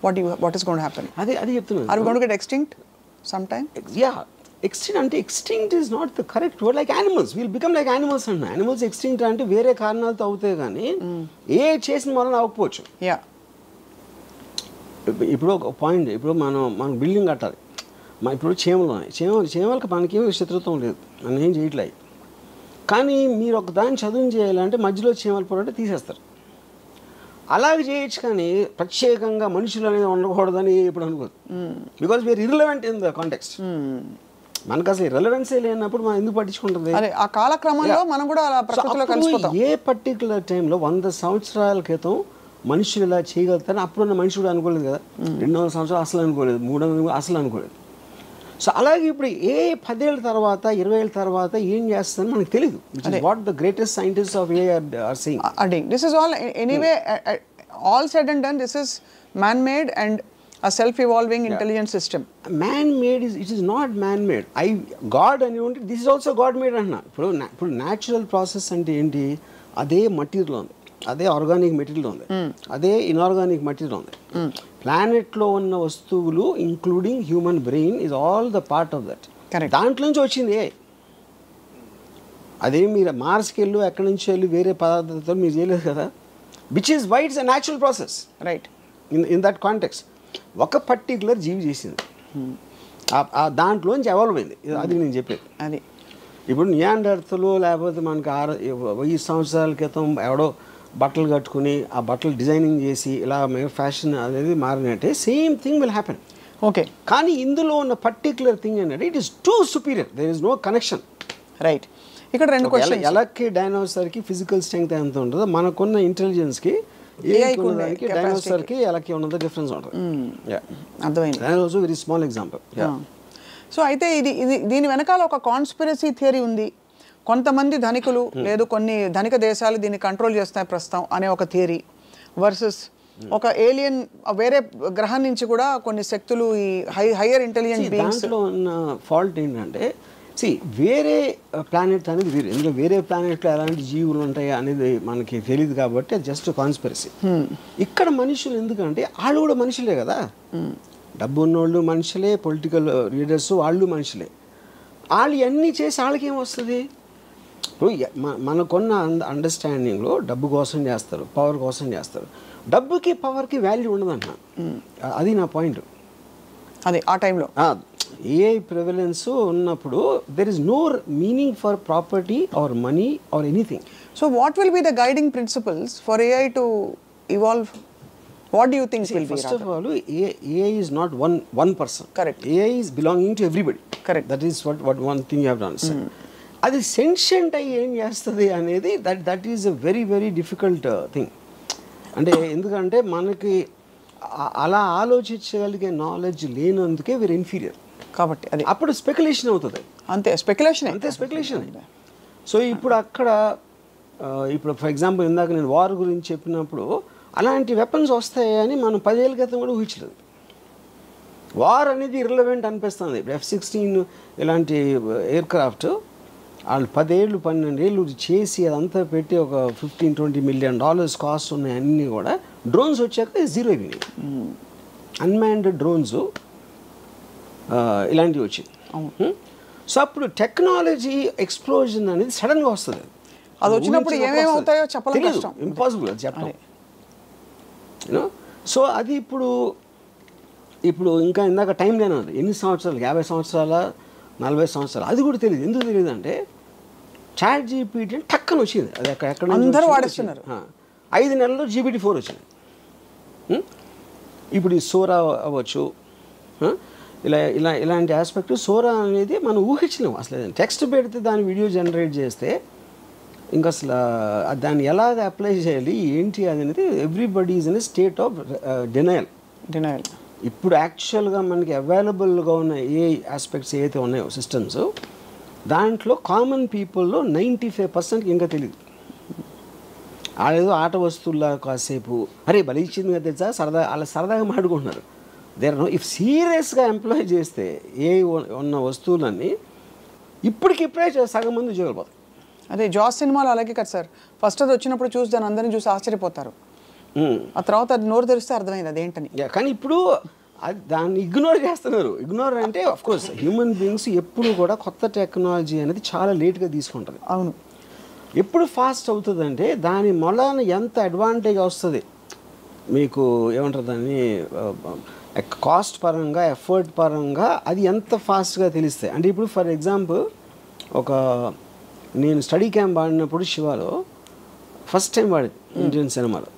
what is going to happen? అది చెప్తున్నాను. Are we going to get extinct some time? Yeah. Extinct అంటే extinct is not the correct word. Like animals will become like animals అన్న. Animals extinct అంటే వేరే కారణాలతో అవుతాయి కానీ ఏ చేసిన వలన అవ్వకపోవచ్చు. యా. ఇప్పుడు ఒక పాయింట్, ఇప్పుడు మనం బిల్డింగ్ కట్టాలి, ఇప్పుడు చీమలు ఉన్నాయి, చీమలకు మనకేమీ శత్రుత్వం లేదు, మనం ఏం చేయట్లేదు. కానీ మీరు ఒక దాన్ని చదువు చేయాలంటే మధ్యలో చీమలు పోరంటే తీసేస్తారు. అలాగే చేయొచ్చు కానీ ప్రత్యేకంగా మనుషులు అనేది ఉండకూడదని ఇప్పుడు అనుకోదు. Because we're irrelevant in the context. మనకు అసలు ఇర్రెలవెన్సే లేనప్పుడు మనం ఎందుకు పట్టించుకుంటుంది? ఆ కాలక్రమంలో మనం కూడా అలా ప్రకృతిలో కలిసిపోతాం. ఏ పర్టికులర్ టైంలో 100 సంవత్సరాల క్రితం మనుషులు ఇలా చేయగలుగుతారని అప్పుడున్న మనుషుడు అనుకోలేదు కదా. 200 సంవత్సరాలు అసలు అనుకోలేదు, 300 అసలు అనుకోలేదు. సో అలాగే ఇప్పుడు 10 ఏళ్ళ తర్వాత 20 ఏళ్ళ తర్వాత ఏం చేస్తుందని మనకు తెలియదు. What the greatest scientist of AI are saying. This is all anyway all said and done, this is man made and a self-evolving intelligent system. Man-made it is not man-made. God అని ఉంటే this is also God-made అంటున్నా. ఇప్పుడు natural process అంటే ఏంటి? అదే material ఉంది, అదే organic material ఉంది, అదే ఇన్ఆర్గానిక్ మెటీరియల్ ఉంది. ప్లానెట్లో ఉన్న వస్తువులు including human brain is all the part of that. దాంట్లో నుంచి వచ్చింది. అదే మీరు మార్స్కి వెళ్ళి ఎక్కడి నుంచి వెళ్ళి వేరే పదార్థాలతో మీరు చేయలేదు కదా. Which is why it's a natural process. Right. In that context ఒక పర్టికులర్ జీవి చేసింది, దాంట్లోంచి ఎవాల్వ్ అయింది. అది నేను చెప్పేది. అది ఇప్పుడు నియాండర్తలు లేకపోతే మనకి 1000 సంవత్సరాల క్రితం ఎవడో బట్టలు కట్టుకుని ఆ బట్టలు డిజైనింగ్ చేసి ఇలా ఫ్యాషన్ అనేది మారినట్టే same thing will happen. Okay. కానీ ఇందులో ఉన్న పర్టికులర్ థింగ్ ఏంటంటే it is too superior, there is no connection. Right. ఇక్కడ 2 క్వశ్చన్స్. ఎలక్కి డైనోసార్కి ఫిజికల్ స్ట్రెంగ్త్ ఎంత ఉంటుందో మనకున్న ఇంటెలిజెన్స్కి డైనోసార్కి ఎలక్కి ఉన్నది డిఫరెన్స్ ఉంటుంది. అర్థమైంది. Also very small example. So అయితే ఇది దీని వెనకాల ఒక కాన్స్పిరసీ థియరీ ఉంది. కొంతమంది ధనికులు లేదు కొన్ని ధనిక దేశాలు దీన్ని కంట్రోల్ చేస్తాయి ప్రస్తుతం అనే ఒక థియరీ వర్సెస్ ఒక ఏలియన్ వేరే గ్రహం నుంచి కూడా కొన్ని శక్తులు ఈ హైయర్ ఇంటెలిజెంట్ బీయింగ్స్. దాంట్లో ఉన్న ఫాల్ట్ ఏంటంటే వేరే ప్లానెట్ అనేది వేరే, ఎందుకంటే వేరే ప్లానెట్లో ఎలాంటి జీవులు ఉంటాయి అనేది మనకి తెలియదు కాబట్టి అది జస్ట్ కాన్స్పిరసీ. ఇక్కడ మనుషులు ఎందుకంటే వాళ్ళు కూడా మనుషులే కదా, డబ్బు ఉన్నోళ్ళు మనుషులే, పొలిటికల్ లీడర్స్ వాళ్ళు మనుషులే. వాళ్ళు ఇవన్నీ చేసి వాళ్ళకి ఏమొస్తుంది? ఇప్పుడు మనకున్న అండర్స్టాండింగ్లో డబ్బు కోసం చేస్తారు, పవర్ కోసం చేస్తారు. డబ్బుకి పవర్కి వాల్యూ ఉండదన్న, అది నా పాయింట్. అదే ఆ టైంలో ఏఐ ప్రివలెన్స్ ఉన్నప్పుడు there is no meaning for property or money or anything. So what will be the guiding principles for AI to evolve? What do you think will be? First of all, AI is not one person. Correct. AI is belonging to everybody. Correct. That is what one thing you have to understand. అది sentient అయ్యి ఏం చేస్తుంది అనేది that is a very very difficult thing. అంటే ఎందుకంటే మనకి అలా ఆలోచించగలిగే knowledge లేనందుకే వీరు ఇన్ఫీరియర్ కాబట్టి అది అప్పుడు స్పెక్యులేషన్ అవుతుంది. అంతే స్పెక్యులేషన్, అంతే స్పెక్యులేషన్. సో ఇప్పుడు అక్కడ ఇప్పుడు ఫర్ ఎగ్జాంపుల్ ఇందాక నేను వార్ గురించి చెప్పినప్పుడు అలాంటి వెపన్స్ వస్తాయని మనం 10 ఏళ్ళ క్రితం కూడా ఊహించలేదు. వార్ అనేది ఇర్రిలవెంట్ అనిపిస్తుంది. ఇప్పుడు F-16 ఇలాంటి ఎయిర్క్రాఫ్ట్ వాళ్ళు 10 ఏళ్ళు 12 ఏళ్ళు చేసి అదంతా పెట్టి ఒక $15-20 మిలియన్ కాస్ట్ ఉన్నాయి. అన్నీ కూడా డ్రోన్స్ వచ్చాక జీరో అయిపోయినాయి. అన్మాన్డ్ డ్రోన్స్ ఇలాంటివి వచ్చింది. సో అప్పుడు టెక్నాలజీ ఎక్స్ప్లోజన్ అనేది సడన్గా వస్తుంది. అది వచ్చినప్పుడు ఏమేమి అవుతాయో చెప్పడం కష్టం, ఇంపాసిబుల్ అది చెప్పడం. సో అది ఇప్పుడు ఇంకా ఇందాక టైం లేనది ఎన్ని సంవత్సరాలు, 50 సంవత్సరాల 40 సంవత్సరాలు, అది కూడా తెలియదు. ఎందుకు తెలియదు అంటే చాట్ జీపీటీ టక్కన వచ్చింది. అది ఎక్కడ అందరూ వాడేస్తున్నారు. 5 నెలల్లో GPT-4 వచ్చింది. ఇప్పుడు ఈ సోరా అవ్వచ్చు, ఇలాంటి ఆస్పెక్ట్. సోరా అనేది మనం ఊహించలేము అసలు. టెక్స్ట్ పెడితే దాని వీడియో జనరేట్ చేస్తే ఇంకా అసలు దాన్ని ఎలాగ అప్లై చేయాలి ఏంటి అనేది everybody is in a state of denial. ఇప్పుడు యాక్చువల్గా మనకి అవైలబుల్గా ఉన్న ఏ ఆస్పెక్ట్స్ ఏవైతే ఉన్నాయో సిస్టమ్స్, దాంట్లో కామన్ పీపుల్లో 95% ఇంకా తెలియదు. వాళ్ళేదో ఆట వస్తువుల్లా కాసేపు అరే బలి ఇచ్చింది కదా తెలుసా సరదాగా మాట్లాడుకుంటున్నారు. ఇఫ్ సీరియస్గా ఎంప్లాయ్ చేస్తే ఏ ఉన్న వస్తువులన్నీ ఇప్పటికిప్పుడే సగం మంది ఉద్యోగాలు పోతాయి. అదే జాస్ సినిమాలో అలాగే కదా సార్, ఫస్ట్ అది వచ్చినప్పుడు చూసి దాన్ని అందరినీ చూసి ఆశ్చర్యపోతారు, ఆ తర్వాత అది నోరు తెరిస్తే అర్థమైంది అదేంటని. కానీ ఇప్పుడు దాన్ని ఇగ్నోర్ చేస్తున్నారు. ఇగ్నోర్ అంటే ఆఫ్ కోర్స్ హ్యూమన్ బీయింగ్స్ ఎప్పుడు కూడా కొత్త టెక్నాలజీ అనేది చాలా లేట్గా తీసుకుంటుంది. అవును, ఎప్పుడు ఫాస్ట్ అవుతుందంటే దాని మొలాన ఎంత అడ్వాంటేజ్ వస్తుంది మీకు, ఏమంటారు దాన్ని, కాస్ట్ పరంగా ఎఫర్ట్ పరంగా అది ఎంత ఫాస్ట్గా తెలుస్తాయి. అంటే ఇప్పుడు ఫర్ ఎగ్జాంపుల్ నేను స్టడీ క్యాంప్ ఆడినప్పుడు శివాలో ఫస్ట్ టైం వాడింది ఇండియన్ సినిమాలో.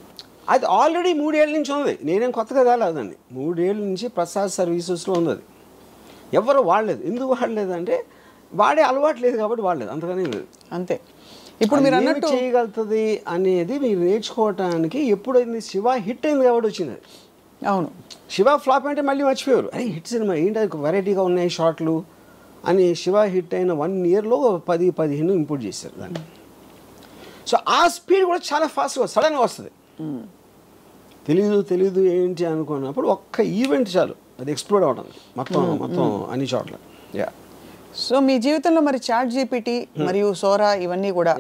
అది ఆల్రెడీ 3 ఏళ్ళ నుంచి ఉంది, నేనేం కొత్తగా కాలేదండి. 3 ఏళ్ళ నుంచి ప్రసాద్ సర్వీసెస్లో ఉంది. అది ఎవరు వాడలేదు. ఎందుకు వాడలేదు అంటే వాడే అలవాటు లేదు కాబట్టి వాడలేదు, అంతగానే లేదు. అంతే. ఇప్పుడు మీరు అన్నట్టు చేయగలుగుతుంది అనేది మీరు నేర్చుకోవటానికి ఎప్పుడైంది శివ హిట్ అయింది కాబట్టి వచ్చింది. అవును, శివ ఫ్లాప్ అంటే మళ్ళీ మర్చిపోయారు. అరే హిట్ సినిమా ఏంటి, అది వెరైటీగా ఉన్నాయి షార్ట్లు అని. శివ హిట్ అయిన 1 ఇయర్లో 10-15 ఇంపోర్ట్ చేశారు దాన్ని. సో ఆ స్పీడ్ కూడా చాలా ఫాస్ట్గా సడన్గా వస్తుంది. తెలీదు ఏంటి అనుకున్నప్పుడు ఒక్క ఈవెంట్ చాలు అది ఎక్స్ప్లోర్ అవడం మొత్తం అన్ని చోట్ల. సో మీ జీవితంలో మరి చాట్ జీపీటీ మరియు సోరా ఇవన్నీ కూడా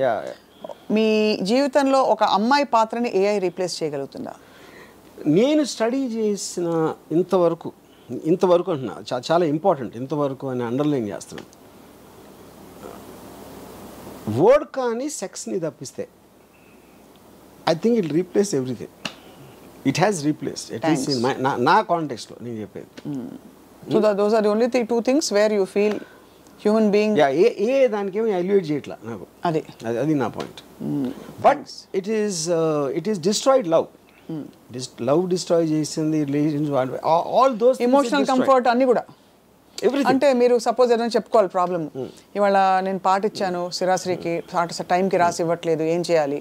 మీ జీవితంలో ఒక అమ్మాయి పాత్రని ఏఐ రీప్లేస్ చేయగలుగుతుందా? నేను స్టడీ చేసిన ఇంతవరకు అంటున్నా, చాలా ఇంపార్టెంట్ ఇంతవరకు అని అండర్లైన్ చేస్తున్నాను. వర్డ్ కానీ సెక్స్ని తప్పిస్తే I think it replace everything. It has replace at least in నా కాంటెక్స్ట్లో నేను చెప్పేది. So those are the only 2 things where you feel human being ఏ దానికి ఏమి ఎలివేట్ చేయట్లా నాకు. అది నా point. But it is destroyed love. Love destroy చేసింది, relations, all those emotional comfort అన్ని కూడా. అంటే మీరు సపోజ్ ఏదైనా చెప్పుకోవాలి ప్రాబ్లమ్, ఇవాళ నేను పాట ఇచ్చాను శిరాశ్రీకి, టైంకి రాసి ఇవ్వట్లేదు, ఏం చేయాలి?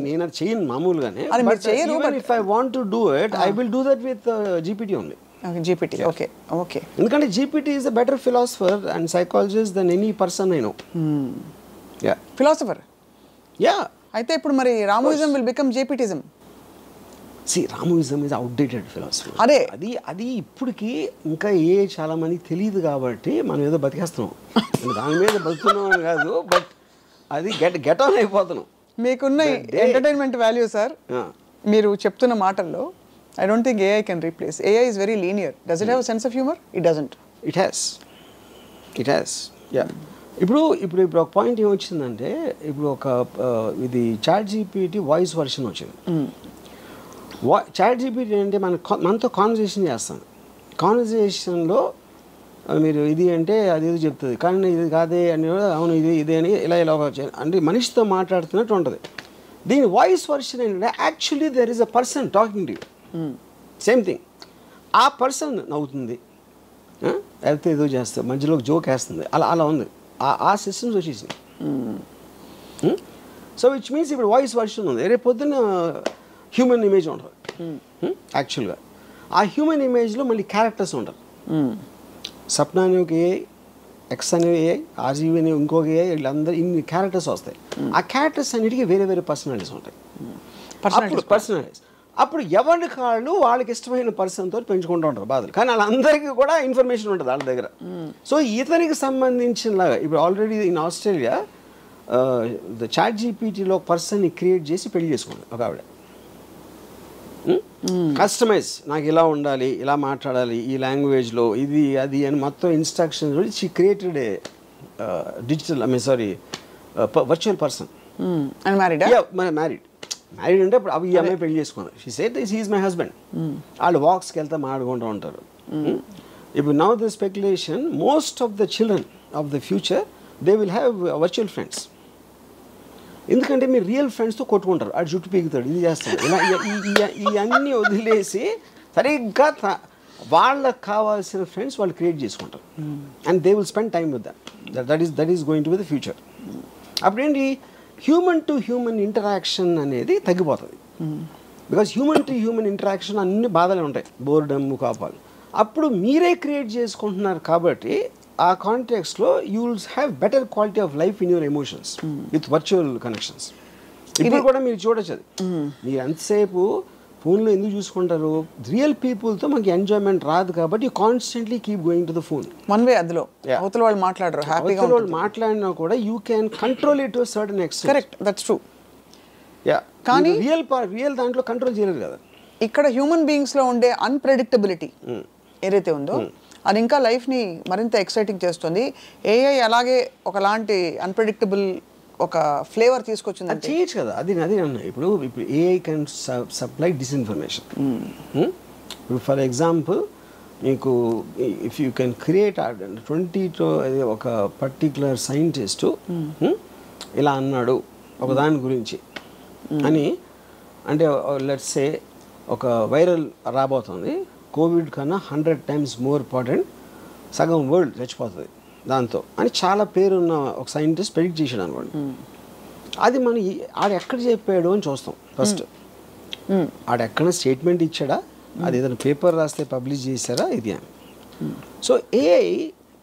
నేను అది చేయను మామూలుగానే. అది మీరు చేయరు. If I want to do it I will do that with GPT only. GPT. Okay okay. ఎందుకంటే GPT is a better philosopher and psychologist then any person I know. Yeah philosopher. Yeah. అయితే ఇప్పుడు మరి Ramuism will become GPTism. See Ramuism is outdated philosophy. అదే అది ఇప్పటికి ఇంకా చాలా మందికి తెలియదు కాబట్టి మనం ఏదో బతికేస్తున్నాం. దాని మీద బతుకుతున్నాం అని కాదు, బట్ అది గెట్ ఆన్ అయిపోతున్నాం. మీకున్న ఎంటర్టైన్మెంట్ వాల్యూ సార్ మీరు చెప్తున్న మాటల్లో I don't think AI can replace. AI is very linear. Does it have sense of humour? It doesn't. It has. Yeah. ఇప్పుడు ఒక పాయింట్ ఏమొచ్చిందంటే, ఇప్పుడు ఒక ఇది చాట్ జీపీటీ వాయిస్ వర్షన్ వచ్చింది. చాట్ జీపీటీ అంటే మనతో కాన్వర్జేషన్ చేస్తాను. కాన్వర్జేషన్లో మీరు ఇది అంటే అది ఇది చెప్తుంది, కానీ ఇది కాదే అని అవును ఇది అని ఇలా అంటే మనిషితో మాట్లాడుతున్నట్టు ఉంటుంది. దీని వాయిస్ వర్షన్ ఏంటంటే actually there is a person talking to you. Same thing. ఆ పర్సన్ నవ్వుతుంది, లేకపోతే ఏదో చేస్తుంది, మధ్యలో జోక్ వేస్తుంది, అలా ఉంది. ఆ సిస్టమ్స్ వచ్చేసింది. సో విచ్ మీన్స్ ఇప్పుడు వాయిస్ వర్షన్ ఉంది. రేపు పొద్దున్న హ్యూమన్ ఇమేజ్ ఉంటుంది యాక్చువల్గా. ఆ హ్యూమన్ ఇమేజ్లో మళ్ళీ క్యారెక్టర్స్ ఉంటారు. సప్నా అనే ఒక ఏఐ, ఎక్స్ అనే ఏఐ, ఆర్జీవి అనే ఇంకొక ఏఐ, వీళ్ళందరూ ఇన్ని క్యారెక్టర్స్ వస్తాయి. ఆ క్యారెక్టర్స్ అన్నిటికీ వేరే వేరే పర్సనాలిటీస్ ఉంటాయి. పర్సనాలిటీస్ అప్పుడు ఎవరి కాళ్ళు వాళ్ళకి ఇష్టమైన పర్సన్తో పెంచుకుంటూ ఉంటారు బాధలు, కానీ వాళ్ళందరికీ కూడా ఇన్ఫర్మేషన్ ఉంటుంది వాళ్ళ దగ్గర. సో ఇతనికి సంబంధించినలాగా ఇప్పుడు already in Australia the chat జీపీటీలో ఒక పర్సన్ని క్రియేట్ చేసి పెళ్లి చేసుకుంది ఒక ఆవిడ. కస్టమైజ్, నాకు ఇలా ఉండాలి, ఇలా మాట్లాడాలి, ఈ లాంగ్వేజ్లో ఇది అది అని మొత్తం instructions she created a digital virtual person. Married అంటే ఇప్పుడు అవి ఈ అమ్మాయి పెళ్లి చేసుకున్నారు. She said this is my husband. వాళ్ళు వాక్స్కి వెళ్తే మాట్లాడుకుంటూ ఉంటారు. ఇప్పుడు now the speculation most of the children of the future they will have virtual friends. ఎందుకంటే మీరు రియల్ ఫ్రెండ్స్తో కొట్టుకుంటారు, అటు చుట్టూ పీకుతాడు, ఇది చేస్తాడు, ఇలా ఇవన్నీ వదిలేసి సరిగ్గా వాళ్ళకి కావాల్సిన ఫ్రెండ్స్ వాళ్ళు క్రియేట్ చేసుకుంటారు. And they will spend time with that is going to be the future. అప్పుడేంటి హ్యూమన్ టు హ్యూమన్ ఇంటరాక్షన్ అనేది తగ్గిపోతుంది. Because human to human interaction అన్ని బాధలు ఉంటాయి, బోర్డమ్, కోపాలు. అప్పుడు మీరే క్రియేట్ చేసుకుంటున్నారు కాబట్టి ఆ కాంటెక్స్లో you will have better quality of life in your emotions with virtual connections. ఇప్పుడు కూడా మీరు చూడొచ్చు అది. మీరు ఎంతసేపు ఫోన్లో ఎందుకు చూసుకుంటారు? రియల్ పీపుల్తో మనకి ఎంజాయ్మెంట్ రాదు కాబట్టి you constantly keep going to the phone. One way అందులో అవతల వాళ్ళు మాట్లాడరు, హ్యాపీగా వాళ్ళు మాట్లాడినా కూడా you can control it to certain extent. Correct, that's true. Yeah, కానీ రియల్ దాంట్లో కంట్రోల్ చేయలేరు కదా. ఇక్కడ హ్యూమన్ బీయింగ్స్లో ఉండే అన్ప్రెడిక్టబిలిటీ ఏదైతే ఉందో అది ఇంకా లైఫ్ని మరింత ఎక్సైటింగ్ చేస్తుంది. ఏఐ అలాగే ఒకలాంటి అన్ప్రెడిక్టబుల్ ఒక ఫ్లేవర్ తీసుకొచ్చింది. అది చేయొచ్చు కదా, అది అన్న. ఇప్పుడు ఏఐ కెన్ సప్లై డిస్ఇన్ఫర్మేషన్. ఇప్పుడు ఫర్ ఎగ్జాంపుల్ మీకు ఇఫ్ యూ కెన్ క్రియేట్ 20 ఒక పర్టిక్యులర్ సైంటిస్టు ఇలా అన్నాడు ఒక దాని గురించి అని, అంటే లెట్స్ సే ఒక వైరల్ రాబోతుంది, కోవిడ్ కన్నా 100 times మోర్ ఇంపార్టెంట్, సగం వరల్డ్ చచ్చిపోతుంది దాంతో అని చాలా పేరున్న ఒక సైంటిస్ట్ ప్రెడిక్ట్ చేశాడు అనుకోండి. అది మనం ఆడ ఎక్కడ చెప్పాడు అని చూస్తాం ఫస్ట్. ఆడెక్కడ స్టేట్మెంట్ ఇచ్చాడా, అది ఏదైనా పేపర్ రాస్తే పబ్లిష్ చేశారా, ఇది అని. So AI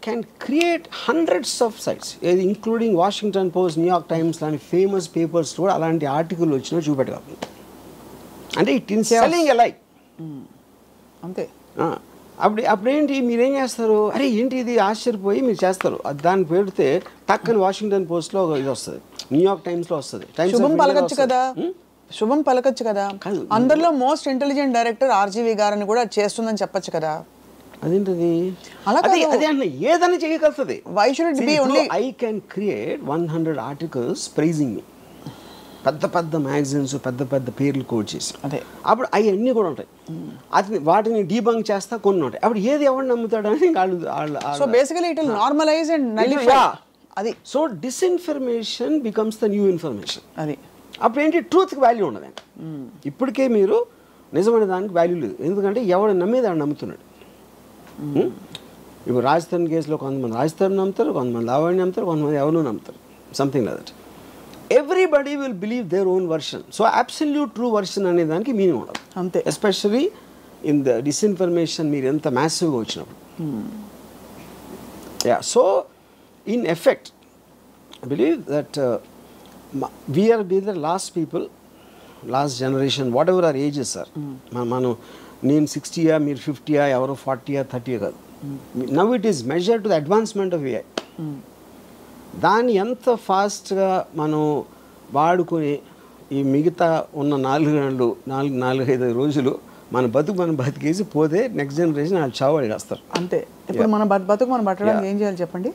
can create hundreds of sites, ఏది including Washington post, New York times లాంటి ఫేమస్ పేపర్స్ కూడా అలాంటి ఆర్టికల్ వచ్చినా చూపెట్టగలరు. అంటే it in selling a like అంతే. అప్పుడేంటి మీరేం చేస్తారు, అరే ఏంటి ఇది ఆశ్చర్యపోయి మీరు చేస్తారు. దాన్ని పెడితే టక్కని వాషింగ్టన్ పోస్ట్లో ఇది వస్తుంది, న్యూయార్క్ టైమ్స్లో వస్తుంది. శుభం పలకచ్చు కదా, శుభం పలకచ్చు కదా. అందరిలో మోస్ట్ ఇంటెలిజెంట్ డైరెక్టర్ ఆర్జీవి గారని కూడా చేస్తుందని చెప్పొచ్చు కదా. అదేంటది, అదే అన్న ఏదైనా చేయగలుగుతుంది. Why should it be only I can create 100 articles praising me, పెద్ద పెద్ద మ్యాగజైన్స్, పెద్ద పెద్ద పేర్లు కోడ్ చేసి, అదే అప్పుడు అవన్నీ కూడా ఉంటాయి. అది వాటిని డీబంక్ చేస్తా కొన్ని ఉంటాయి. అప్పుడు ఏది ఎవరు నమ్ముతాడని so basically it will normalise and nullify. అది so disinformation becomes the new information. అది అప్పుడు ఏంటి, ట్రూత్కి వాల్యూ ఉండదండి. ఇప్పటికే మీరు నిజమైన దానికి వాల్యూ లేదు, ఎందుకంటే ఎవడు నమ్మేది ఆడు నమ్ముతున్నాడు. ఇప్పుడు రాజస్థాన్ కేసులో కొంతమంది రాజస్థాన్ నమ్ముతారు, కొంతమంది లావణ్య నమ్ముతారు, కొంతమంది ఎవరు నమ్ముతారు, something like that. Everybody will believe their own version. So absolute true version అనే దానికి మీనింగ్ ఉండదు అంతే, ఎస్పెషలీ ఇన్ ద డిస్ఇన్ఫర్మేషన్ మీరు ఎంత మ్యాసివ్గా వచ్చినప్పుడు. Yeah, so in effect I believe that we are be the last people, last generation, whatever our ages sir. మనం నేను 60యా, మీరు 50యా, ఎవరో 40యా 30యా కాదు. Now it is measure to the advancement of AI. దాన్ని ఎంత ఫాస్ట్గా మనం వాడుకొని ఈ మిగతా ఉన్న 4 గంటలు 4-5 రోజులు మన బతికేసి పోతే నెక్స్ట్ జనరేషన్ వాళ్ళు చావు అడిగేస్తారు. అంతే. ఇప్పుడు మన బతుకు మనం పట్టడానికి ఏం చేయాలి చెప్పండి?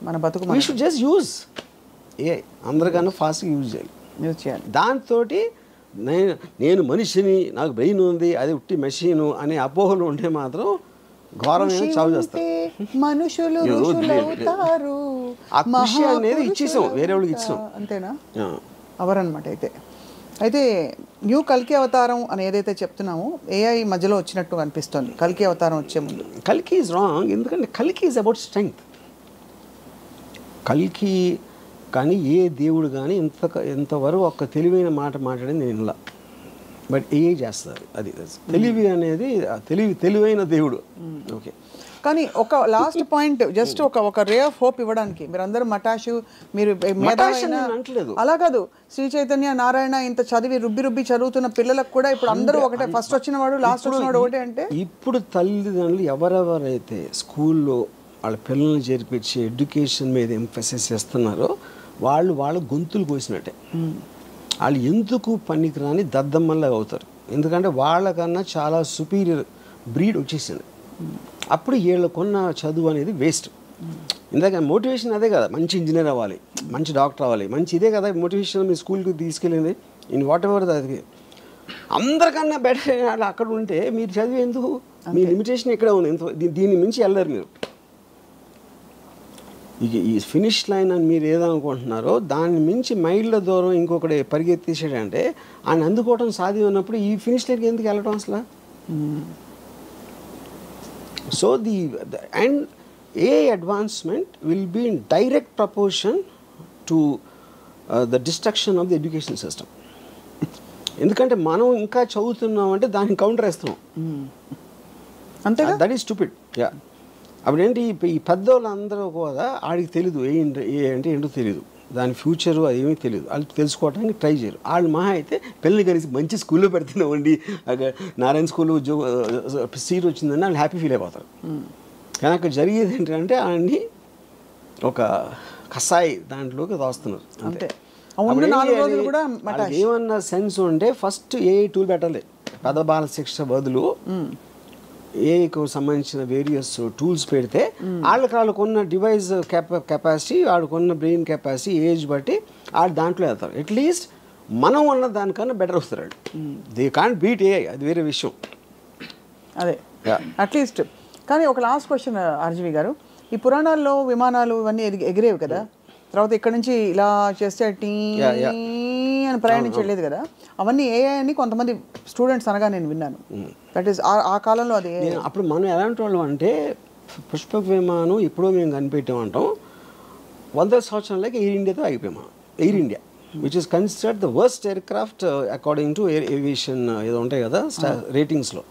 మన బతుకు we should just use AI. అందరికన్నా ఫాస్ట్గా యూజ్ చేయాలి. దాంతో నేను మనిషిని, నాకు బ్రెయిన్ ఉంది, అది ఉట్టి మెషిన్ అనే అపోహలు ఉంటే మాత్రం ఘోరమైన చావు చేస్తారు. మనుషులు ఆ కృషి అనేది ఇచ్చేసాం, వేరే వాళ్ళకి ఇచ్చాం. అంతేనా? అవరనమాట. అయితే న్యూ కల్కి అవతారం అని ఏదైతే చెప్తున్నామో ఏఐ మధ్యలో వచ్చినట్టు అనిపిస్తుంది కల్కి అవతారం వచ్చే ముందు. కల్కి ఈజ్ రాంగ్, ఎందుకంటే కల్కి ఈజ్ అబౌట్ స్ట్రెంగ్త్. కల్కి కానీ ఏ దేవుడు కానీ ఇంతవరకు ఒక తెలివైన మాట మాట్లాడింది నేను ఇలా. బట్ ఏఐ చేస్తారు. అది తెలివి అనేది తెలివైన దేవుడు. ఓకే, కానీ ఒక లాస్ట్ పాయింట్, జస్ట్ ఒక రే ఆఫ్ హోప్ ఇవ్వడానికి మీరందరూ మటాషు, మీరు అలా కాదు, శ్రీ చైతన్య నారాయణ ఇంత చదివి రుబ్బి చదువుతున్న పిల్లలకు కూడా ఇప్పుడు అందరూ ఒకటే, ఫస్ట్ వచ్చిన వాడు లాస్ట్ వచ్చిన వాడు ఒకటే. అంటే ఇప్పుడు తల్లిదండ్రులు ఎవరెవరైతే స్కూల్లో వాళ్ళ పిల్లల్ని చేర్పించి ఎడ్యుకేషన్ మీద ఎంఫసిస్ చేస్తున్నారో వాళ్ళ గొంతులు కోసినట్టే. వాళ్ళు ఎందుకు పనికిరాని దద్దమ్మల్లాగా అవుతారు. ఎందుకంటే వాళ్ళకన్నా చాలా సుపీరియర్ బ్రీడ్ వచ్చేసింది. అప్పుడు వీళ్ళకున్న చదువు అనేది వేస్ట్. ఇందాక మోటివేషన్ అదే కదా, మంచి ఇంజనీర్ అవ్వాలి, మంచి డాక్టర్ అవ్వాలి, మంచి ఇదే కదా మోటివేషన్. మీ స్కూల్కి తీసుకెళ్ళింది ఇన్ వాట్ ఎవర్ అది. అందరికన్నా బెటర్ వాళ్ళు అక్కడ ఉంటే మీరు చదివి ఎందుకు? మీ లిమిటేషన్ ఎక్కడ ఉంది? దీన్ని మించి వెళ్ళరు మీరు. ఇక ఈ ఫినిష్ లైన్ అని మీరు ఏదనుకుంటున్నారో దాన్ని మించి మైళ్ళ దూరం ఇంకొకటి పరిగెత్తేసాడంటే ఆయన అందుకోవటం సాధ్యం ఉన్నప్పుడు ఈ ఫినిష్ లైన్కి ఎందుకు వెళ్ళటం అసలు? So and a advancement will be in direct proportion to the destruction of the education system. ఎందుకంటే మనం ఇంకా చదువుతున్నామంటే దాన్ని కౌంటర్ వేస్తున్నాం. అంతే, దట్ ఈస్ స్టూపిడ్. యా, అప్పుడేంటి ఈ పెద్దోళ్ళందరూ కూడా ఆడికి తెలీదు ఏ అంటే ఏంటో తెలీదు, దాని ఫ్యూచరు అది ఏమీ తెలియదు. వాళ్ళు తెలుసుకోవడానికి ట్రై చేయరు. వాళ్ళు మహా అయితే పిల్లల్ని కలిసి మంచి స్కూల్లో పెడుతున్నామండి, నారాయణ స్కూల్లో సీట్ వచ్చిందని వాళ్ళు హ్యాపీ ఫీల్ అయిపోతారు. కానీ అక్కడ జరిగేది ఏంటంటే ఆయన్ని ఒక కసాయి దాంట్లోకి దోస్తున్నారు. అంతే. ఏమన్నా సెన్స్ ఉంటే ఫస్ట్ ఏ టూల్ పెట్టాలి. పెద్ద బాల శిక్ష బదులు ఏఐకు సంబంధించిన వేరియస్ టూల్స్ పెడితే వాళ్ళకున్న డివైస్ కెపాసిటీ, వాళ్ళకున్న బ్రెయిన్ కెపాసిటీ, ఏజ్ బట్టి వాళ్ళు దాంట్లో వెళ్తారు. అట్లీస్ట్ మనం ఉన్న దానికన్నా బెటర్ వస్తారు వాళ్ళు. దే కాంట్ బీట్ ఏఐ, అది వేరే విషయం. అదే అట్లీస్ట్. కానీ ఒక లాస్ట్ క్వశ్చన్ ఆర్జీవి గారు, ఈ పురాణాల్లో విమానాలు ఇవన్నీ ఎగిరేవి కదా, తర్వాత ఇక్కడ నుంచి ఇలా చేస్తే టీ అని ప్రయాణించలేదు కదా, అవన్నీ ఏఐ అని కొంతమంది స్టూడెంట్స్ అనగా నేను విన్నాను. దట్ ఈస్ ఆ కాలంలో అది. అప్పుడు మనం ఎలాంటి వాళ్ళం అంటే పుష్పక విమానం ఎప్పుడో మేము కనిపెట్టామంటాం, 100 సంవత్సరాలకి ఎయిర్ ఇండియాతో అయిపోయాము. Air India which is considered the worst air craft according to aviation ఏదో ఉంటాయి కదా రేటింగ్స్లో.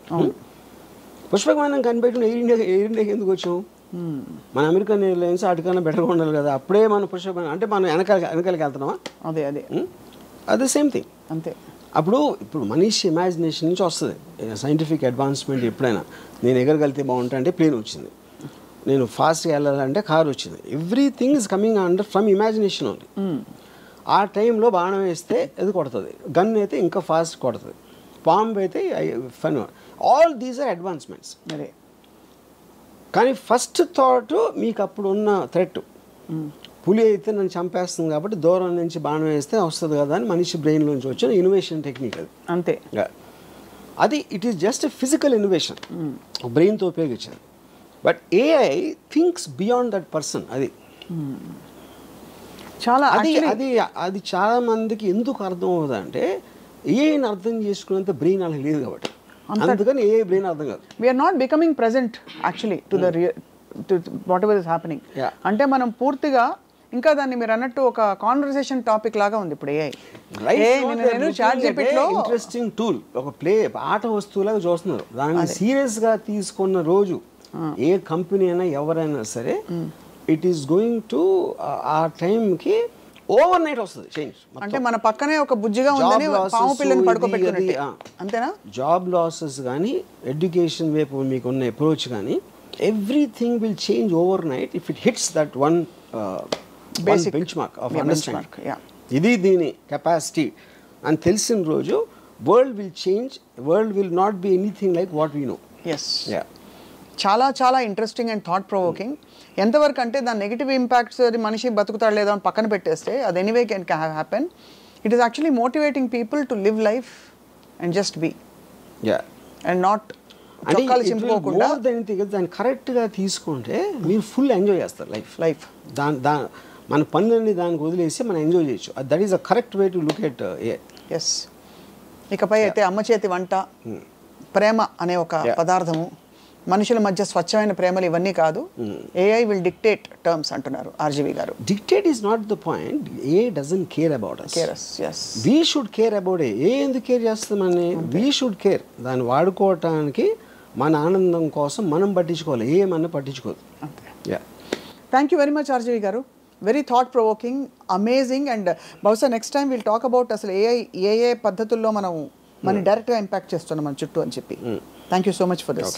పుష్పక విమానం కనిపెట్టిన ఎయిర్ ఇండియాకి ఎందుకు వచ్చాం? మన అమెరికన్ ఎయిర్లైన్స్ వాటికన్నా బెటర్గా ఉండాలి కదా. అప్పుడే మన పుష్పక అంటే మనం వెనకాలకి వెళ్తున్నామా? అదే సేమ్ థింగ్. అంతే. ఇప్పుడు మనిషి ఇమాజినేషన్ నుంచి వస్తుంది సైంటిఫిక్ అడ్వాన్స్మెంట్. ఎప్పుడైనా నేను ఎగరగలితే బాగుంటా అంటే ప్లేన్ వచ్చింది, నేను ఫాస్ట్గా వెళ్ళాలంటే కార్ వచ్చింది. Everything is coming under from imagination only. ఆ టైంలో బాణం వేస్తే అది కొడుతుంది, గన్ అయితే ఇంకా ఫాస్ట్ కొడుతుంది, బాంబ్ అయితే fun. All these are advancements. కానీ ఫస్ట్ థాట్ మీకు అప్పుడు ఉన్న థ్రెట్, పులి అయితే నన్ను చంపేస్తుంది కాబట్టి దూరం నుంచి బాణం వేస్తే వస్తుంది కదా అని మనిషి బ్రెయిన్లోంచి వచ్చిన ఇన్నోవేషన్ టెక్నిక్ అది. అంతే. అది it is just a physical innovation, బ్రెయిన్తో ఉపయోగించారు. But AI thinks beyond that person. అది చాలా అది చాలా మందికి ఎందుకు అర్థం అవుతుందంటే ఏఐని అర్థం చేసుకునేంత బ్రెయిన్ వాళ్ళకి లేదు కాబట్టి. అందుకని ఏ బ్రెయిన్ అర్థం కాదు. We are not becoming present actually to the whatever is happening. అంటే మనం పూర్తిగా ఇంకా దాన్ని మీరు అన్నట్టు ఒక కాన్వర్సేషన్ టాపిక్ లాగా ఉంది ఇప్పుడు AI. నేను చాట్ జీపీటీలో ఇంట్రెస్టింగ్ టూల్, ఒక ఆట వస్తువులాగా చూస్తున్నారు. దాన్ని సీరియస్గా తీసుకున్న రోజు ఏ కంపెనీ అయినా ఎవరైనా సరే ఇట్ ఈస్ గోయింగ్ టు ఆ టైంకి ఓవర్ నైట్ వస్తుంది చేంజ్. అంటే మన పక్కనే ఒక బుజ్జిగా ఉందని పాము పిల్లని పడుకోబెట్టుకున్నట్టు అంతేనా? జాబ్ లాసెస్ కానీ ఎడ్యుకేషన్ వైపు మీకు ఉన్న అప్రోచ్ కానీ everything will change overnight if it hits that one basic benchmark of understanding. ఇది దీని కెపాసిటీ అని తెలిసిన రోజు world will change. World will not be anything like what we know. Yes, చాలా చాలా ఇంట్రెస్టింగ్ అండ్ థాట్ ప్రొవోకింగ్. ఎంతవరకు అంటే దాని నెగిటివ్ ఇంపాక్ట్స్ అది మనిషి బతుకుతాడు లేదా అని పక్కన పెట్టేస్తే అది anyway can happen. It is actually motivating people to live life and just be and not చొక్కాలు చింపుకోకుండా. దాన్ని కరెక్ట్గా తీసుకుంటే మీరు ఫుల్ ఎంజాయ్ చేస్తారు లైఫ్. మన పనులన్నీ దానికి వదిలేసి మనం ఎంజాయ్ చేయొచ్చు. That is a correct way to look at A. Yes. ఇకపై అయితే అమ్మ చేతి వంట, ప్రేమ అనే ఒక పదార్థము, మనుషుల మధ్య స్వచ్ఛమైన ప్రేమలు ఇవన్నీ కాదు. AI విల్ డిక్టేట్ టర్మ్స్ అంటున్నారు ఆర్జీవి గారు. Dictate is not the point. AI doesn't care about us. Yes. We should care about AI ఎందుకు కేర్ చేస్తామని. We should care. దాన్ని వాడుకోవటానికి మన ఆనందం కోసం మనం పట్టించుకోవాలి. ఏమన్నా పట్టించుకోదు. Thank you very much RGV గారు. Very thought provoking, amazing. And బహుశా next time will talk about అసలు ఏ పద్ధతుల్లో మనం డైరెక్ట్గా ఇంపాక్ట్ చేస్తున్నాం మన చుట్టూ అని చెప్పి. Thank you so much for this.